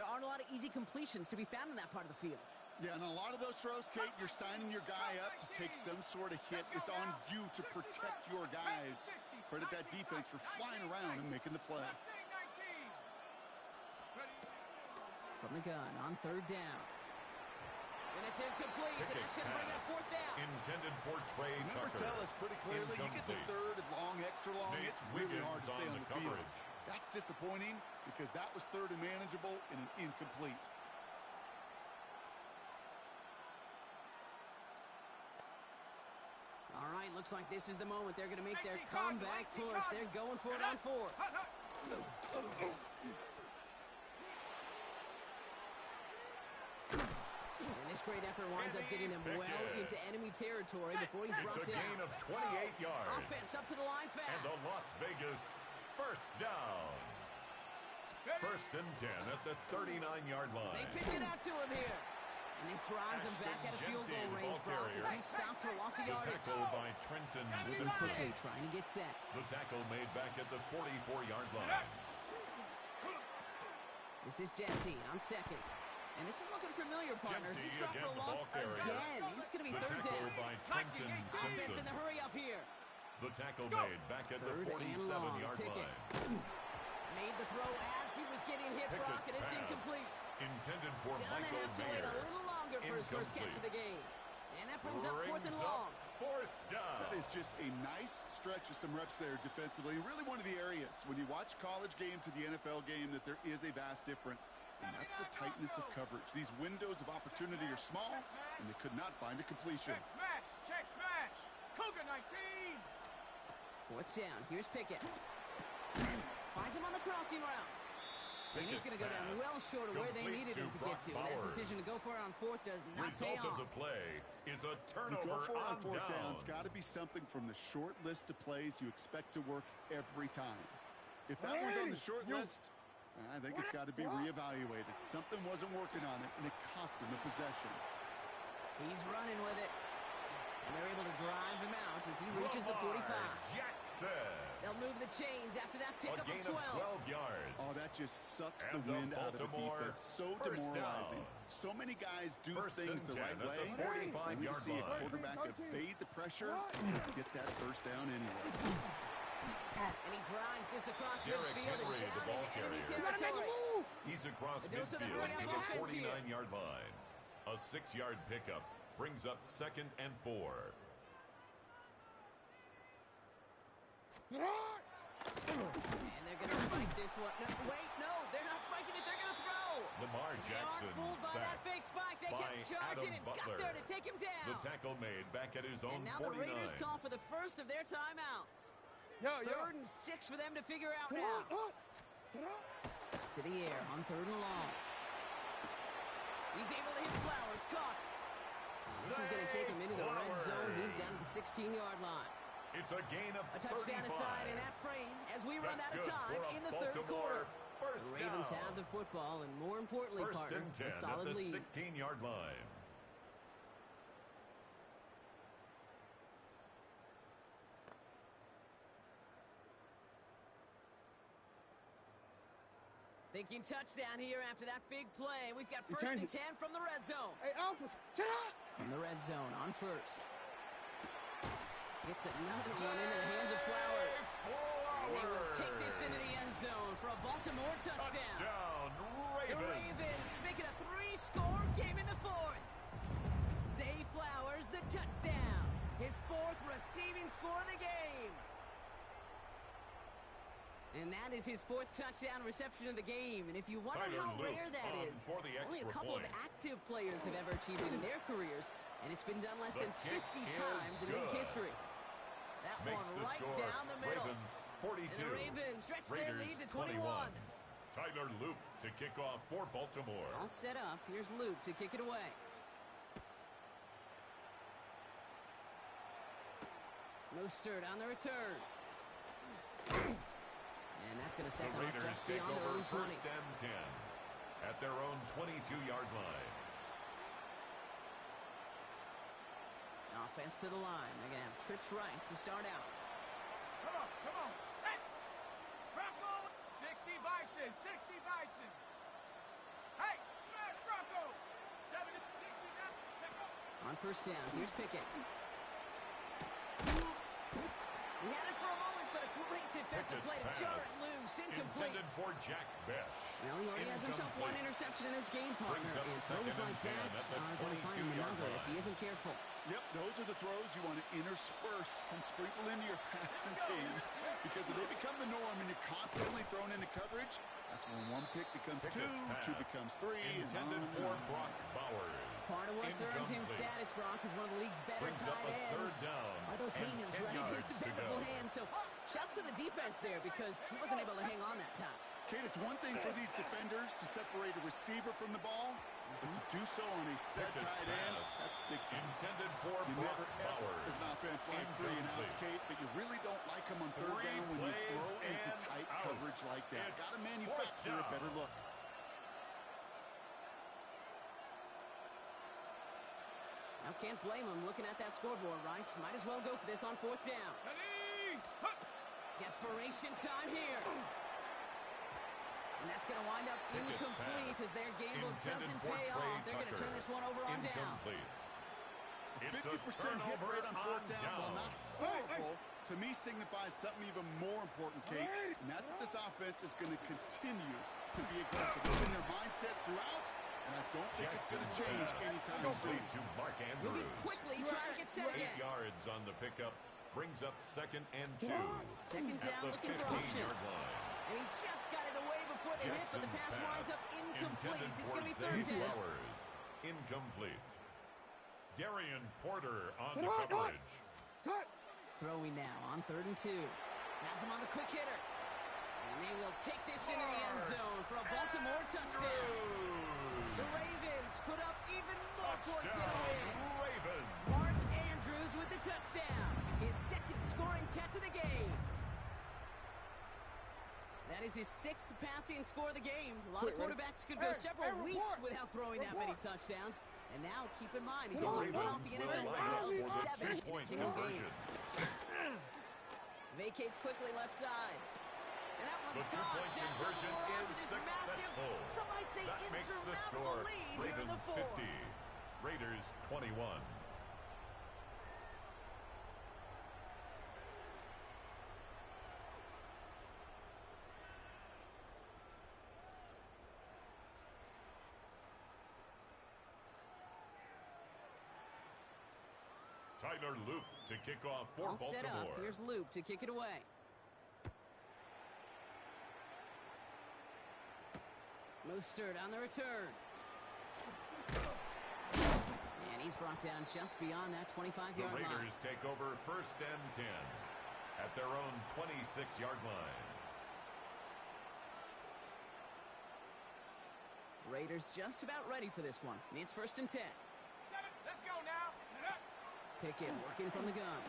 aren't a lot of easy completions to be found in that part of the field. Yeah, and a lot of those throws, Kate, you're signing your guy up to take some sort of hit. It's on you to protect your guys. Credit that defense for flying around and making the play. From the gun on third down. And it's incomplete, and that's going to bring up fourth down. Intended for Trey Numbers Tucker. tell us pretty clearly, you get to Incomplete. third and long, extra long, Nate it's really Wiggins hard to stay on on the the field. coverage. That's disappointing because that was third and manageable and an incomplete. All right, looks like this is the moment they're going to make their comeback push. They're going for it on fourth. And this great effort winds up getting them well into enemy territory before he's It's brought a gain down. of 28 yards. Offense up to the line And fast. the Las Vegas first down. First and 10 at the 39-yard They line. pitch it out to him here. And this drives him back out of field goal Genty, the range, ball Brock, carrier. as he's stopped for a loss of The yardage. tackle by Trenton Moving Simpson. quickly, trying to get set. The tackle made back at the 44-yard line. This is Jesse on second. And this is looking familiar, partner. Genty He's dropped again, for a the loss ball carrier. again. It's going to be The third tackle down. by Trenton Offense in Simpson. the hurry up here. The tackle made back at the Third and long. 47-yard Pickett line. made the throw as he was getting hit, Brock, and it's pass incomplete. intended for Gonna Michael have to wait Mayer. a little longer for his first catch of the game. And that brings up fourth and Brings up long. Fourth down. That is just a nice stretch of some reps there defensively. Really one of the areas when you watch college game to the NFL game that there is a vast difference. And that's the tightness of coverage. These windows of opportunity are small, and they could not find a completion. Check smash. Check smash. Cougar 19. Fourth down. Here's Pickett. Finds him on the crossing route. And he's going to go down well short of where they needed him to get to. And that decision to go for it on fourth does not pay off. Result of the play is a turnover. You go for it on fourth down. down. It's got to be something from the short list of plays you expect to work every time. If that was on the short list, I think it's got to be reevaluated. Something wasn't working on it, and it cost them a possession. He's running with it. And they're able to drive him out as he reaches the 45. Jackson. They'll move the chains after that pickup of 12 yards. Oh, that just sucks And the wind out of the Baltimore defense. So demoralizing. So many guys do things the right way. And we see a quarterback evade the pressure and get that first down anyway. And he drives this across midfield and down into enemy territory. He's across midfield to the 49-yard line. A 6-yard pickup brings up 2nd and 4. And they're going to spike this one. No, wait, no, they're not spiking it. They're going to throw. Lamar Jackson They aren't fooled by that fake spike. They kept charging and got there to take him down. The tackle made back at his own 49. And now the Raiders call for the first of their timeouts. Third and 6 for them to figure out now. To the air on 3rd and long. He's able to hit Flowers. Caught. This is going to take him into the red zone. He's down to the 16-yard line. It's a gain of a touchdown 35. aside in that frame as we run out of time in the third quarter. The Ravens have the football, and more importantly, partner, a solid lead. 16-yard line. Thinking touchdown here after that big play. We've got 1st and 10 from the red zone. Hey, Alpha, shut up! From the red zone on 1st. Gets another one into the hands of Flowers. And they will take this into the end zone for a Baltimore touchdown. The Ravens make it a 3-score game in the 4th. Zay Flowers, the touchdown. His 4th receiving score of the game. And that is his 4th touchdown reception of the game. And if you wonder how rare that is, only a couple of active players have ever achieved it in their careers. And it's been done less than 50 times in league history. That one right down the middle. Ravens 42. And the Ravens stretch their lead to 21. Tyler Loop to kick off for Baltimore. All set up. Here's Loop to kick it away. Mostert on the return. And that's going to set them up just beyond their own 20. 1st and 10 at their own 22-yard line. Offense to the line. They're going to have trips right to start out. Come on, set! Bronco, 60 Bison, 60 Bison. Hey, smash Bronco! 70, 60 now, check up. On 1st down, here's Pickett. He had it for a moment, but a great defensive play to jar it loose, incomplete. Intended for Jack Bech. Well, he already has himself one interception in this game, partner, and throws like that are going to find him another if he isn't careful. Yep, those are the throws you want to intersperse and sprinkle into your passing game, because if they become the norm and you're constantly thrown into coverage, that's when 1 pick becomes 2, 2 becomes 3. Intended for Brock Bowers. Part of what's earned him status, Brock, is one of the league's better tight ends. Are those hands, right? His dependable hands. So, shouts to the defense there because he wasn't able to hang on that time. Kate, it's one thing for these defenders to separate a receiver from the ball, but to do so on a stud tight end, that's big time. Intended for You Brock never ever, Bowers. as an offense, like 3 and outs, Kate, but you really don't like them on 3rd down when you throw into tight coverage like that. Got to manufacture a better look. Now, can't blame him looking at that scoreboard, right? Might as well go for this on 4th down. Desperation time here. And that's going to wind up incomplete as their gamble doesn't pay off. They're going to turn this one over on down. 50% hit rate on 4th down, while not horrible, to me signifies something even more important, Kate. And that's that this offense is going to continue to be aggressive. It's been their mindset throughout, and I don't think it's going to change anytime soon. To Mark Moving Andrews. quickly, trying to get set 8 again. yards on the pickup brings up 2nd and 2. 2nd down, at the looking for 15-yard options. line. And he just got it away before the hit, but the pass winds up incomplete. It's going to be 3rd down. Flowers, incomplete. Darian Porter on the coverage. Throwing now on 3rd and 2. Has him on the quick hitter. And they will take this into the end zone for a Baltimore touchdown. The Ravens put up even more points in a win. Ravens. Mark Andrews with the touchdown. His second scoring catch of the game. That is his 6th passing score of the game. A lot of quarterbacks could go several weeks without throwing that many touchdowns. And now, keep in mind, he's only one off the NFL record of 7 in a single game. Vacates quickly left side. And that one's caught. The two-point conversion is massive, successful. some might say That makes the insurmountable score lead here in the Ravens 4th. 50, Raiders 21. Tyler Loop to kick off for All Baltimore. set up. Here's Loop to kick it away. Mostert on the return. And he's brought down just beyond that 25-yard The line. Raiders take over 1st and 10 at their own 26-yard line. Raiders just about ready for this one. It's 1st and 10. 7, let's go now. Pickett working from the gun.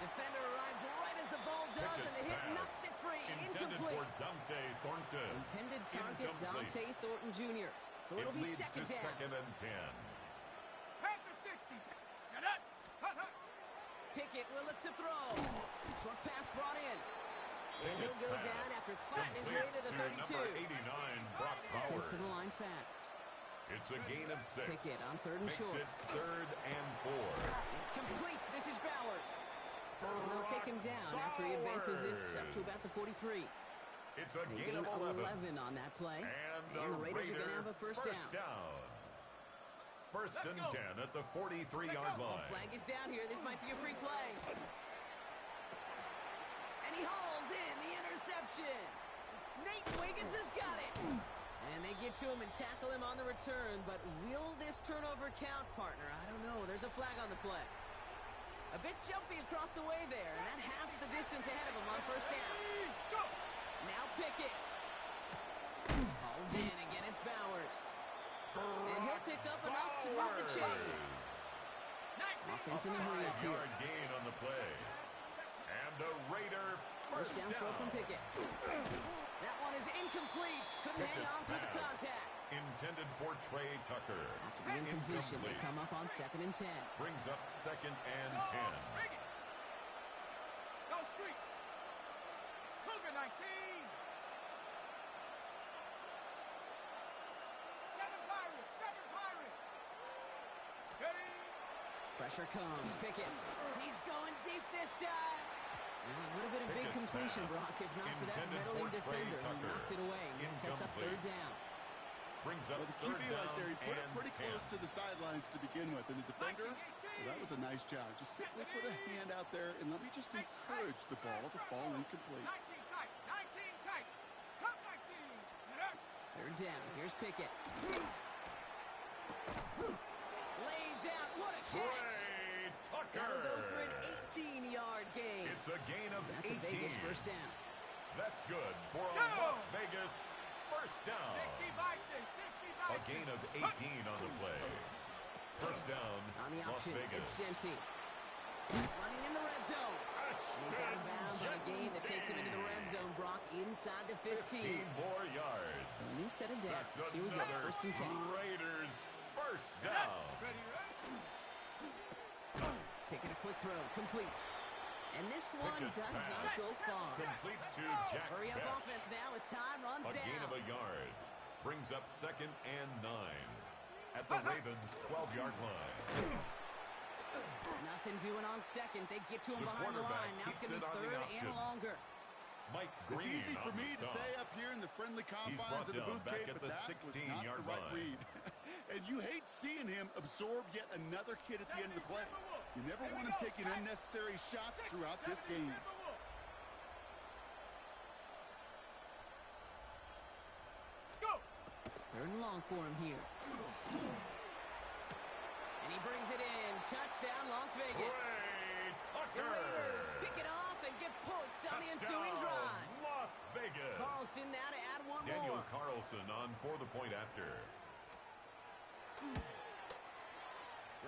Defender arrives right as the ball does, Pickett's and the hit pass. knocks it free. Intended Incomplete. for Dante Thornton. Intended target Incomplete. Dante Thornton Jr. So it'll be leads second to down. 2nd and 10. Panther 60. Shut up. Hut, hut. Pickett will look to throw. Short pass brought in. And he'll Pickett's go pass. down after fighting his way to the 32. Number 89, Brock Bowers. Offense to the line fast. It's a gain of 6. Pickett on 3rd and Makes short. it 3rd and 4. It's complete. This is Bowers. And they'll take him down after he advances this up to about the 43. It's a They gain gain of 11. 11 on that play. And the Raiders are going to have a first down. 1st and 10 at the 43-yard line. Flag is down here. This might be a free play. And he hauls in the interception. Nate Wiggins has got it. And they get to him and tackle him on the return. But will this turnover count, partner? I don't know. There's a flag on the play. A bit jumpy across the way there. And that halves the distance ahead of him on 1st down. Now Pickett. Hauled in. Again, it's Bowers. And he'll pick up enough to move the chains. Offense in the hurry up here. 5-yard gain on the play. And the Raider First down throw from Pickett. That one is incomplete. Couldn't hang on through the contact. Intended for Trey Tucker. After the incompletion, they come up on 2nd and 10. Brings up 2nd and 10. Go street. Cougar 19. 7 Pirates. 7 Pirates. Steady. Pressure comes. Pickett. He's going deep this time. And a little bit of big Pickett's completion, pass. Brock, if not for that Intended meddling for Trey defender who Tucker. knocked it away. And sets up Incomplete. 3rd down. Brings up Well, the 3rd QB down right there, he put it and pretty 10. close to the sidelines to begin with. And the defender, well, that was a nice job. Just simply put a hand out there and let me just encourage the ball to fall incomplete. 19 tight. 19 tight. Cup 19. 3rd down. Here's Pickett. Lays out. What a catch. Trey Tucker. That'll go for an 18-yard gain. It's a gain of That's 18. a Vegas first down. That's good for a Go! Las Vegas first down. 60 Bison. 60 Bison. A gain of 18 on the play. First down, On the Las option, Vegas. it's Genty. Running in the red zone. He's out of bounds on a gain that takes him into the red zone, Brock, inside the 15. 15 more yards. So a new set of downs. That's Here we go, another 1st and 10. Raiders first down. Ready, ready. Picking a quick throw, complete. And this one Pickett's does pass. not go far. Complete to Jack Hurry up Beck. offense now as time runs A down. gain of a yard. Brings up 2nd and 9 at the Ravens' 12-yard line. Nothing doing on 2nd. They get to him The behind the quarterback line. Now it's keeps going to it be on the 3rd and option. longer. Mike It's Green easy for on me the to stop. say up here in the friendly confines brought of the down booth back cave, at but the that was not 16-yard the right line. read. And you hate seeing him absorb yet another hit at the end of the play. You never want him taking unnecessary shots throughout this game. Go. 3rd and long for him here. And he brings it in. Touchdown, Las Vegas. Trey The Raiders pick it off and get points on the ensuing drive. Las Vegas. Carlson now to add one Daniel more. Carlson on for the point after.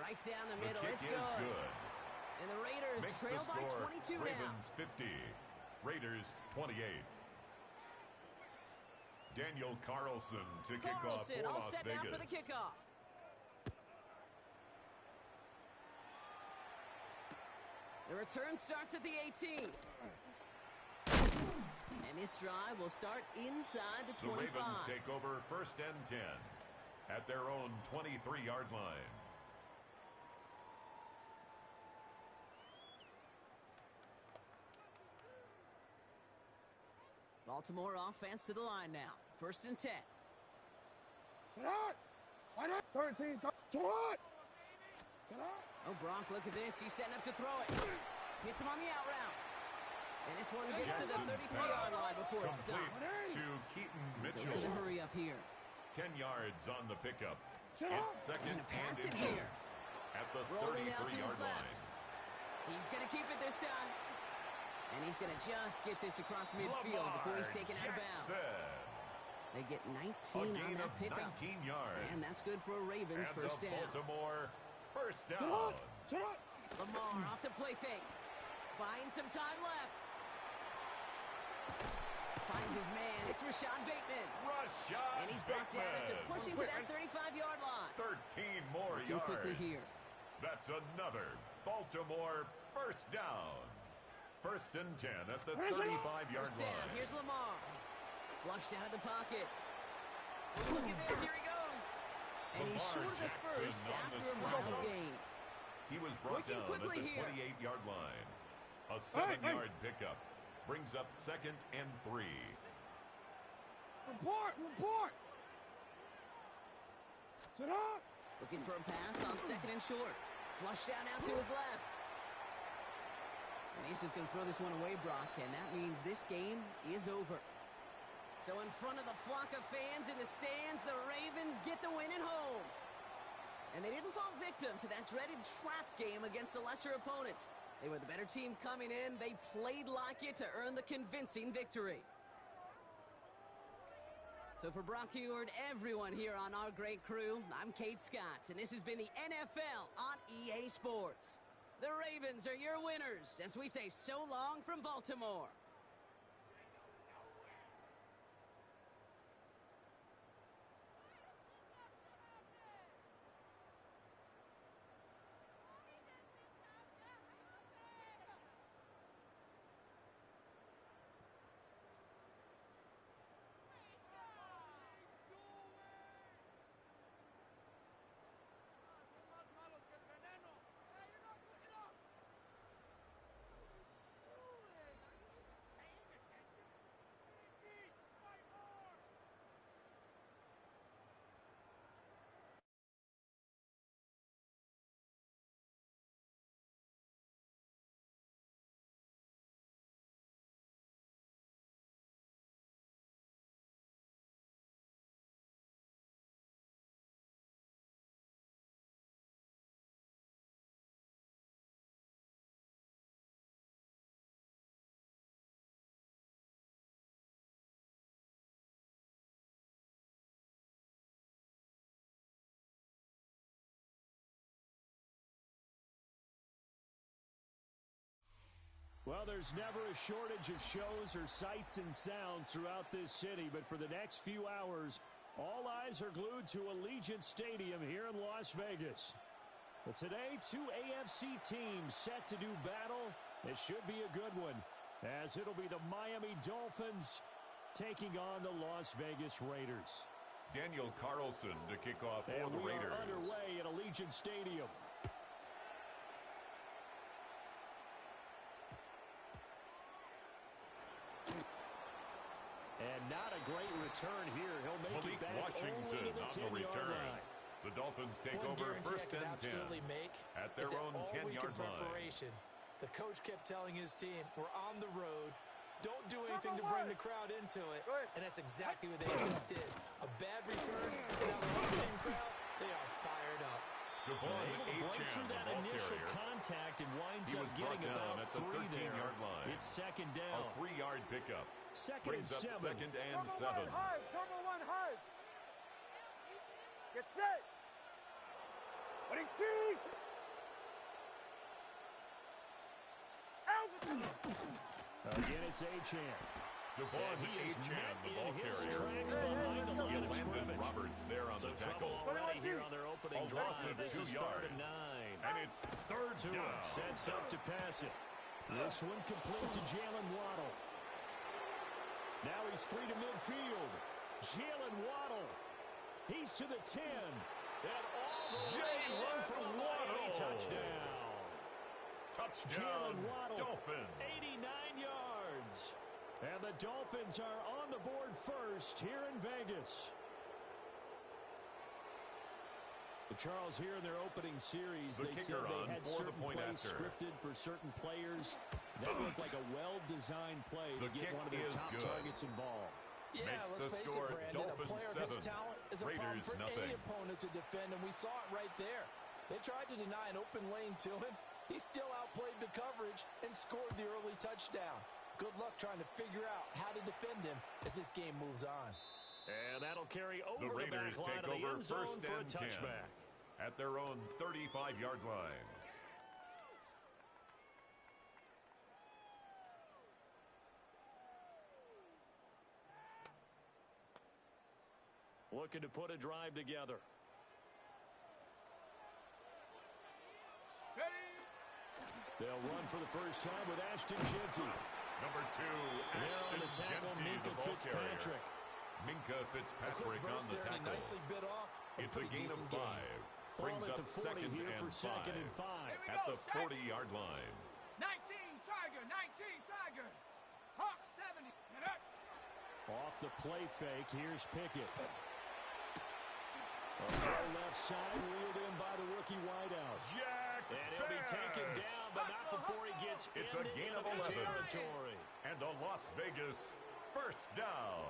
Right down the The middle. kick It's is good. good. And the Raiders Makes trail the by score 22 Ravens now. 50. Raiders 28. Daniel Carlson to kick off Carlson for all Las set Vegas. now for the kickoff. The return starts at the 18. And this drive will start inside the 25. The Ravens take over 1st and 10 at their own 23-yard line. Baltimore offense to the line now. 1st and 10. Why not? 13. Oh, Brock, look at this. He's setting up to throw it. Hits him on the out route. And this one gets to the 33-yard line before it's stopped. Complete to Keaton Mitchell. Doesn't hurry up here. 10 yards on the pickup. It's second Gonna pass and it here. inches at the Rolling out to his 33-yard line. left. He's going to keep it this time. And he's going to just get this across midfield before he's taken out of bounds. They get 19 on that pickup. 19 yards. And that's good for a Ravens And first the down. Baltimore first down. Lamar off the play fake. Buying some time left. Finds his man. It's Rashad Bateman. Rashad And he's brought down after Bateman. pushing to that 35-yard line. 13 more Working yards. quickly here. That's another Baltimore first down. 1st and 10 at the 35-yard First down. line. Here's Lamar. Flushed out of the pocket. Oh, look at this. Here he goes. And he's Lamar short of the Jackson first on after the a mile scramble. gain. He was brought Working down at quickly the here. 28-yard line. A 7-yard pickup brings up 2nd and 3. Report. Sit up. Looking for a pass on 2nd and short. Flushed out now to his left. And he's just going to throw this one away, Brock, and that means this game is over. So in front of the flock of fans in the stands, the Ravens get the win at home. And they didn't fall victim to that dreaded trap game against a lesser opponent. They were the better team coming in. They played like it to earn the convincing victory. So for Brock Heward, everyone here on our great crew, I'm Kate Scott, and this has been the NFL on EA Sports. The Ravens are your winners as we say so long from Baltimore. Well, there's never a shortage of shows or sights and sounds throughout this city, but for the next few hours, all eyes are glued to Allegiant Stadium here in Las Vegas. But today, two AFC teams set to do battle. It should be a good one, as it'll be the Miami Dolphins taking on the Las Vegas Raiders. Daniel Carlson to kick off for And the we Raiders. are underway at Allegiant Stadium. And not a great return here. He'll make Malik it back Washington only to the on the 10-yard return. line. The Dolphins take One over guarantee 1st I can and 10 absolutely make at their is that own all week in 10-yard line. preparation, the coach kept telling his team, we're on the road. Don't do anything to bring the crowd into it. And that's exactly what they just did. A bad return, and now the home team crowd, they are fired up. Devon Able to break Achane, through the that ball initial carrier, contact and winds He up was getting brought down about at the 3 there. 13-yard line. It's second A down. 3-yard pickup. Second Brings and up 7. second and Turbo 7. one, hard. Turbo one, hard. Get set. Ready, team. Again, it's Achane. Devon He is Achane, met the in ball his carrier. tracks behind the line of Landon scrimmage. Roberts there on So the trouble tackle. already here on their opening A loss drive. of This 2 is third yards. and 9. And it's third Tua down. sets up to pass it. This one complete to Jalen Waddle. Now he's free to midfield. Jalen Waddle. He's to the 10. And all the way in for a Miami touchdown. Touchdown, Jalen Waddle, Dolphins. 89 yards. And the Dolphins are on the board first here in Vegas. But Charles, here in their opening series, The they said kicker they on had for the certain point plays after. scripted for certain players. That looked like a well-designed play The to get kick one of their is top good. targets involved. Yeah, Makes let's the face score it, Brandon. Dolphins A player of 7, his talent is a problem Raiders for nothing. any opponent to defend, and we saw it right there. They tried to deny an open lane to him. He still outplayed the coverage and scored the early touchdown. Good luck trying to figure out how to defend him as this game moves on. And that'll carry over The the Raiders back line take of the over end zone first for a and 10 touchback. at their own 35-yard line. Looking to put a drive together. They'll run for the first time with Ashton Jeanty. Number 2, There on the Ashton tackle, Jeanty, Minka the ball carrier. Fitzpatrick. Minka Fitzpatrick on Burst the there, and he tackle. nicely bit off. It's a gain of 5. Ball Brings at up the 40 second here for and second 5 and 5. at the 40-yard line. 19 Tiger, 19 Tiger. Hawk 70. Get up. Off the play fake, here's Pickett. On the left side, reeled in by the rookie wideout. Jack And he'll be taken down, but not before he gets It's into a gain of enemy 11. territory. And a Las Vegas first down.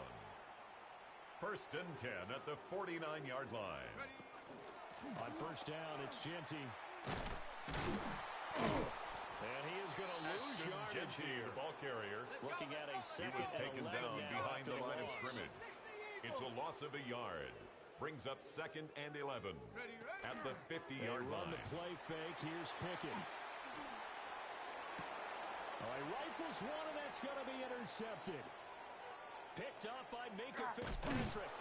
First and 10 at the 49-yard line. On first down, it's Jeanty. And he is going to lose Ashton yardage Jeanty, here. the ball carrier. Looking at a He second was taken and 11 down now behind after the line of loss. scrimmage. It's a loss of a yard. Brings up second and 11 at the They 50-yard run line. the play fake. Here's Pickett. Oh, he rifles one, and that's going to be intercepted. Picked up by Minka Fitzpatrick.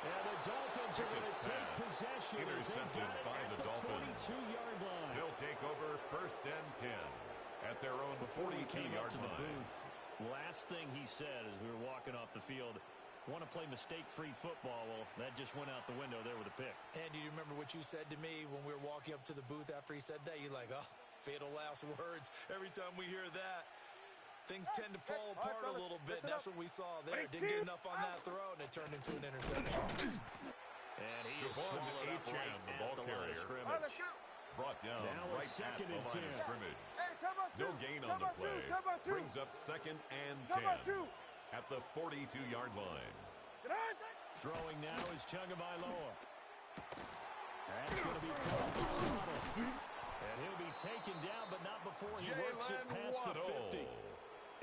And the Dolphins are going to take possession. Intercepted by the Dolphins. 42-yard line. They'll take over first and 10 at their own Before we came up 42-yard to the line. booth, last thing he said as we were walking off the field, want to play mistake-free football. Well, that just went out the window there with a pick. Andy, do you remember what you said to me when we were walking up to the booth after he said that? You're like, oh, fatal last words. Every time we hear that, things tend to fall apart a little bit. And that's what we saw there. Didn't get enough on that throw, and it turned into an interception. And he is Devon swallowed up Achane, right the at ball the line of carrier. scrimmage. Brought down Now a right at second the and line 10. of scrimmage. Hey, turbo two. No gain on the play. Turbo two. Brings up second and Turbo 10 two. at the 42-yard line. Get on. Throwing now is Tagovailoa. That's going to be caught by Waddle. And he'll be taken down, but not before he works it past Waddle. the 50.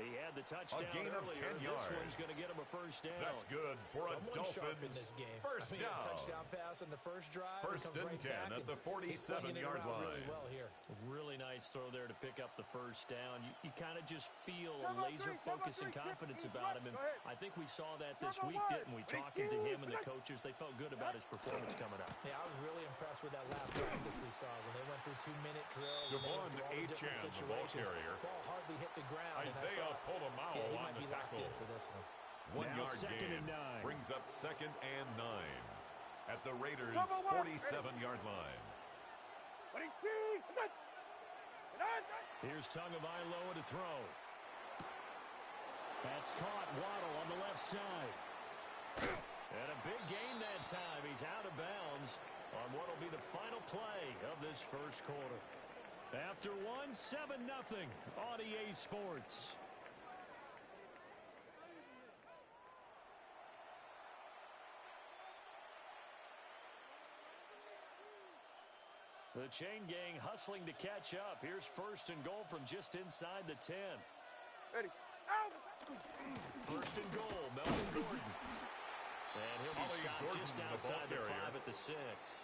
He had the touchdown gain of earlier. 10 This yards. one's going to get him a first down. That's good for Someone a sharp in Dolphins this game. first I mean, down. a touchdown pass on the first drive. First he comes and right 10 back at the he's slinging it 47-yard around line. really well here. Really nice throw there to pick up the first down. You kind of just feel Turbo laser three, focus and Turbo three, confidence Tiffany's about right. him. And Go ahead. I think we saw that this Turbo week, one. didn't we? Talking to him and the coaches, they felt good about his performance coming up. Yeah, I was really impressed with that last practice we saw when they went through 2-minute drill. When they Devon went through all the different Achane, the ball situations. carrier. Ball hardly hit the ground. and I Isaiah thought, Polamalu yeah, he on might the be locked tackle. in for this one. 1 Now yard second gain. and 9. Brings up second and 9 at the Raiders' Turbo one. 47-yard line. Ready, team. Get on. Here's Tagovailoa to throw. That's caught. Waddle on the left side. And a big gain that time. He's out of bounds on what will be the final play of this first quarter. After one, 7-0 on EA Sports. The chain gang hustling to catch up. Here's first and goal from just inside the 10. Ready. First and goal, Melvin Gordon. And he'll be stopped just outside the 5 at the 6.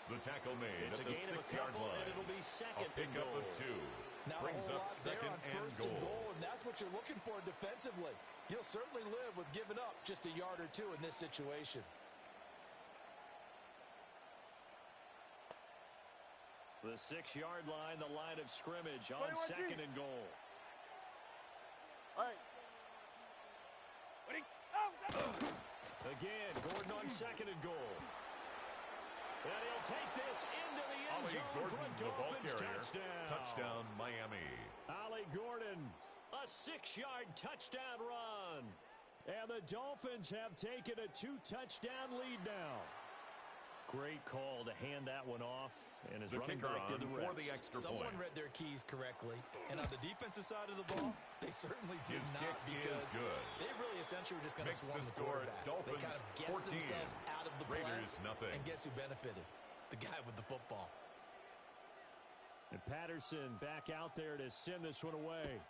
The tackle made It's at a the gain of a 6-yard couple, line. and it'll be second A pickup and goal. of 2. Now Brings a whole up lot there second on and first goal. and that's what you're looking for defensively. You'll certainly live with giving up just a yard or 2 in this situation. The 6-yard line, the line of scrimmage on second and goal. All right. Ready. Again, Gordon on second and goal. And he'll take this into the end zone for a the ball Dolphins carrier. touchdown. Touchdown, Miami. Ollie Gordon, a 6-yard touchdown run. And the Dolphins have taken a 2-touchdown lead now. Great call to hand that one off, and his running back did the rest. For the extra Someone point. read their keys correctly, and on the defensive side of the ball, they certainly did His not, kick because is good. they really essentially were just going to Makes swarm the the score quarterback. Dolphins They kind of guessed 14. themselves out of the play, Raiders nothing. and guess who benefited? The guy with the football. And Patterson back out there to send this one away.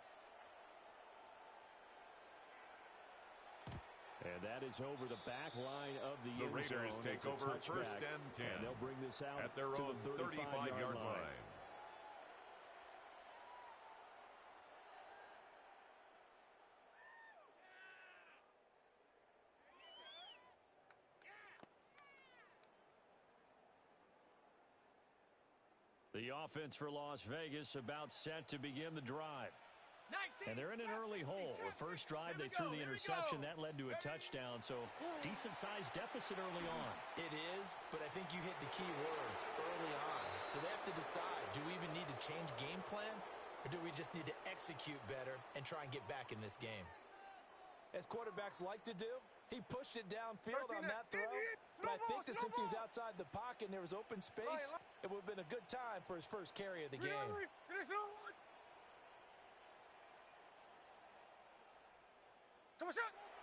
And that is over the back line of the end Raiders zone. take It's a over touchback, first and 10. And they'll bring this out At their to own the 35-yard line. The offense for Las Vegas about set to begin the drive. 19. And they're in an early hole. The first drive, they threw the interception. That led to a touchdown, so decent-sized deficit early on. It is, but I think you hit the key words early on. So they have to decide, do we even need to change game plan, or do we just need to execute better and try and get back in this game? As quarterbacks like to do, he pushed it downfield on that throw, but I think that since he was outside the pocket and there was open space, it would have been a good time for his first carry of the game.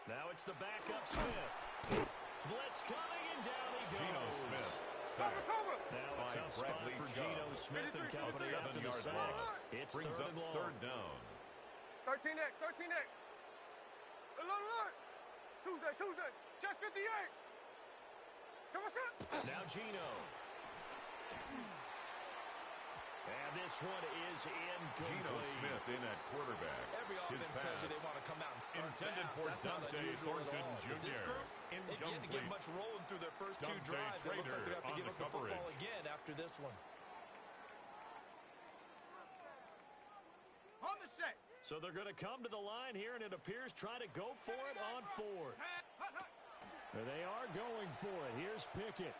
Now it's the backup Smith. Blitz coming, and down he goes. Geno Smith, sacked. Now a tough spot for Geno Smith and company after the sack. It's Brings third up and long. third down. 13X, 13X. Alert. Tuesday. Check 58. So what's up? Now Geno. And this one is incomplete. Geno Smith in at quarterback. Every His offense pass tells you they want to come out and start intended fast. for That's not Dante unusual at Thornton all. But this Jr. group, they've yet to get Incomplete. much rolling through their first 2 Dante drives. It looks like they have to on give the up the football coverage. again after this one. On the set. So they're going to come to the line here, and it appears try to go for it on fourth. They are going for it. Here's Pickett.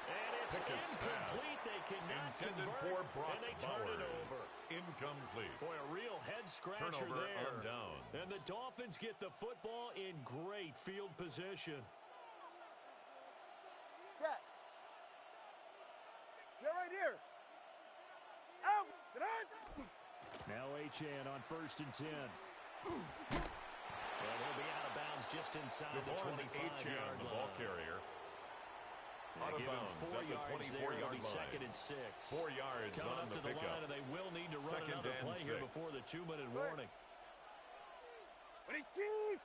And it's Pickett's incomplete. pass. They cannot Intended convert, for Brock and they turn it Bowers. over. Incomplete. Boy, a real head-scratcher Turnover there. on downs. And the Dolphins get the football in great field position. Scat. You're right here. Out. Sit down. Now Achane on first and 10. And he'll be out of bounds just inside the 25-yard the line. ball carrier. Out of Give him bounds 4 at the yards there. It'll 24-yard be line. second and 6. 4 yards Coming on up the to the pickup. line, and they will need to run Second another and play here 6. before the 2-minute warning. Ready, two.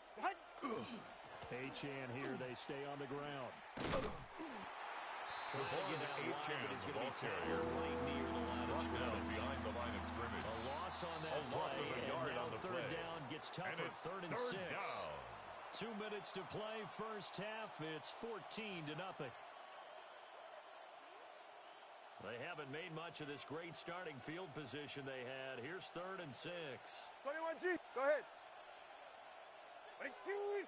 Achane here. They stay on the ground. The Trying to ball get to out wide, Achane, but he's the going to ball be carrier. tackled right near the line of Brought down scrimmage. behind the line of scrimmage. A loss on that A loss play, of a and yard now on the third play. down gets And tougher. it's Third and 6. down. 2 minutes to play, first half. It's 14-0. They haven't made much of this great starting field position they had. Here's third and 6. 21G. Go ahead. Ready, two.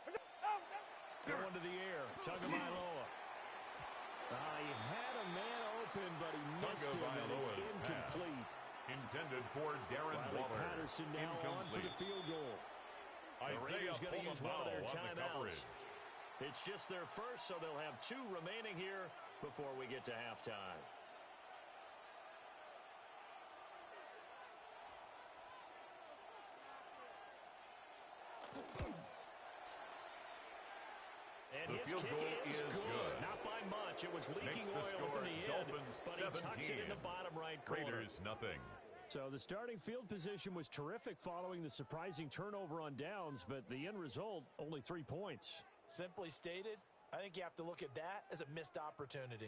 Going to the air. Tagovailoa. He had a man open, but he missed him, and it's Tagovailoa's incomplete. pass. Intended for Darren Riley Waller. Patterson now on for the Incomplete. field goal. The Isaiah Raiders going to use one of their Palomao on the timeouts. coverage. It's just their first, so they'll have 2 remaining here before we get to halftime. And The his field kick goal is is good. Not by much. It was leaking Makes the oil score in the end, Dolphins but he tucks it in the bottom right corner. Raiders nothing. So the starting field position was terrific following the surprising turnover on downs, but the end result, only 3 points. Simply stated, I think you have to look at that as a missed opportunity.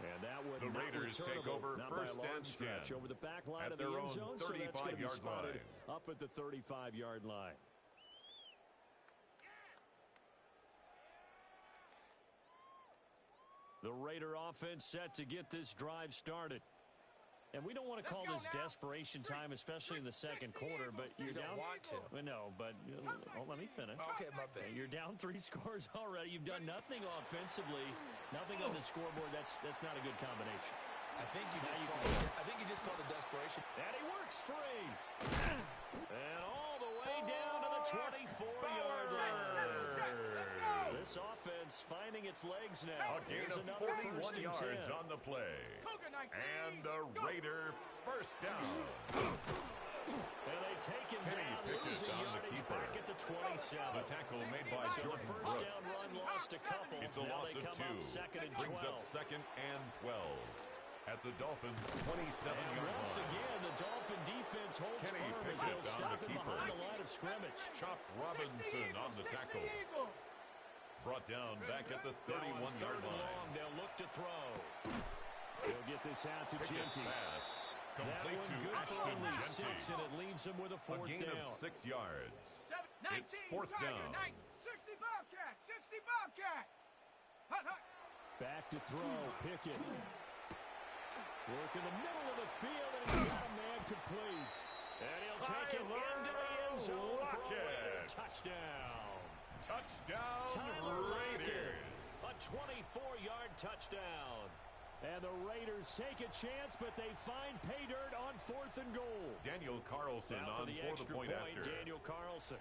And that would the Raiders take over first and 10 over the back line at of the their end own zone, so that's going to be 35-yard spotted line. up at the 35-yard line. The Raider offense set to get this drive started. And we don't want to call this desperation time, especially in the second quarter, but you're down. Want to. No, but let me finish. Okay, my bad. You're down 3 scores already. You've done nothing offensively, nothing on the scoreboard. That's not a good combination. I think you just called it desperation. And he works free. And all the way down to the 24-yard line. This offense finding its legs now. A gain Here's of another 41 yards 1st and 10. on the play. And a Raider first down. And they take him down, losing yardage back at the 27. The tackle made by So the Jordan first Brooks. down run lost a couple. It's a Now loss they of come 2. up second and Brings 12. up second and 12 at the Dolphins' 27-yard And line. once again, the Dolphin defense holds Kenny firm as Pickett they'll on stop the him keeper. behind the line of scrimmage. Chop Robinson on the tackle. Brought down back at the 31-yard line. They'll look to throw. He'll get this out to Pickett's Genty. pass That complete one to good for Ashton only Genty. 6, and it leaves him with a A fourth gain down. of 6 yards. 19, It's fourth Tiger, down. 60 Bobcat, 60 Bobcat. Hut, hut. Back to throw, Pickett. Work in the middle of the field, and he's got a man complete. And he'll take it into the end zone for a Raider touchdown. Touchdown, Tyler Raiders. A 24-yard touchdown. And the Raiders take a chance, but they find pay dirt on 4th and goal. Daniel Carlson Now on for the for the extra point after. Daniel Carlson.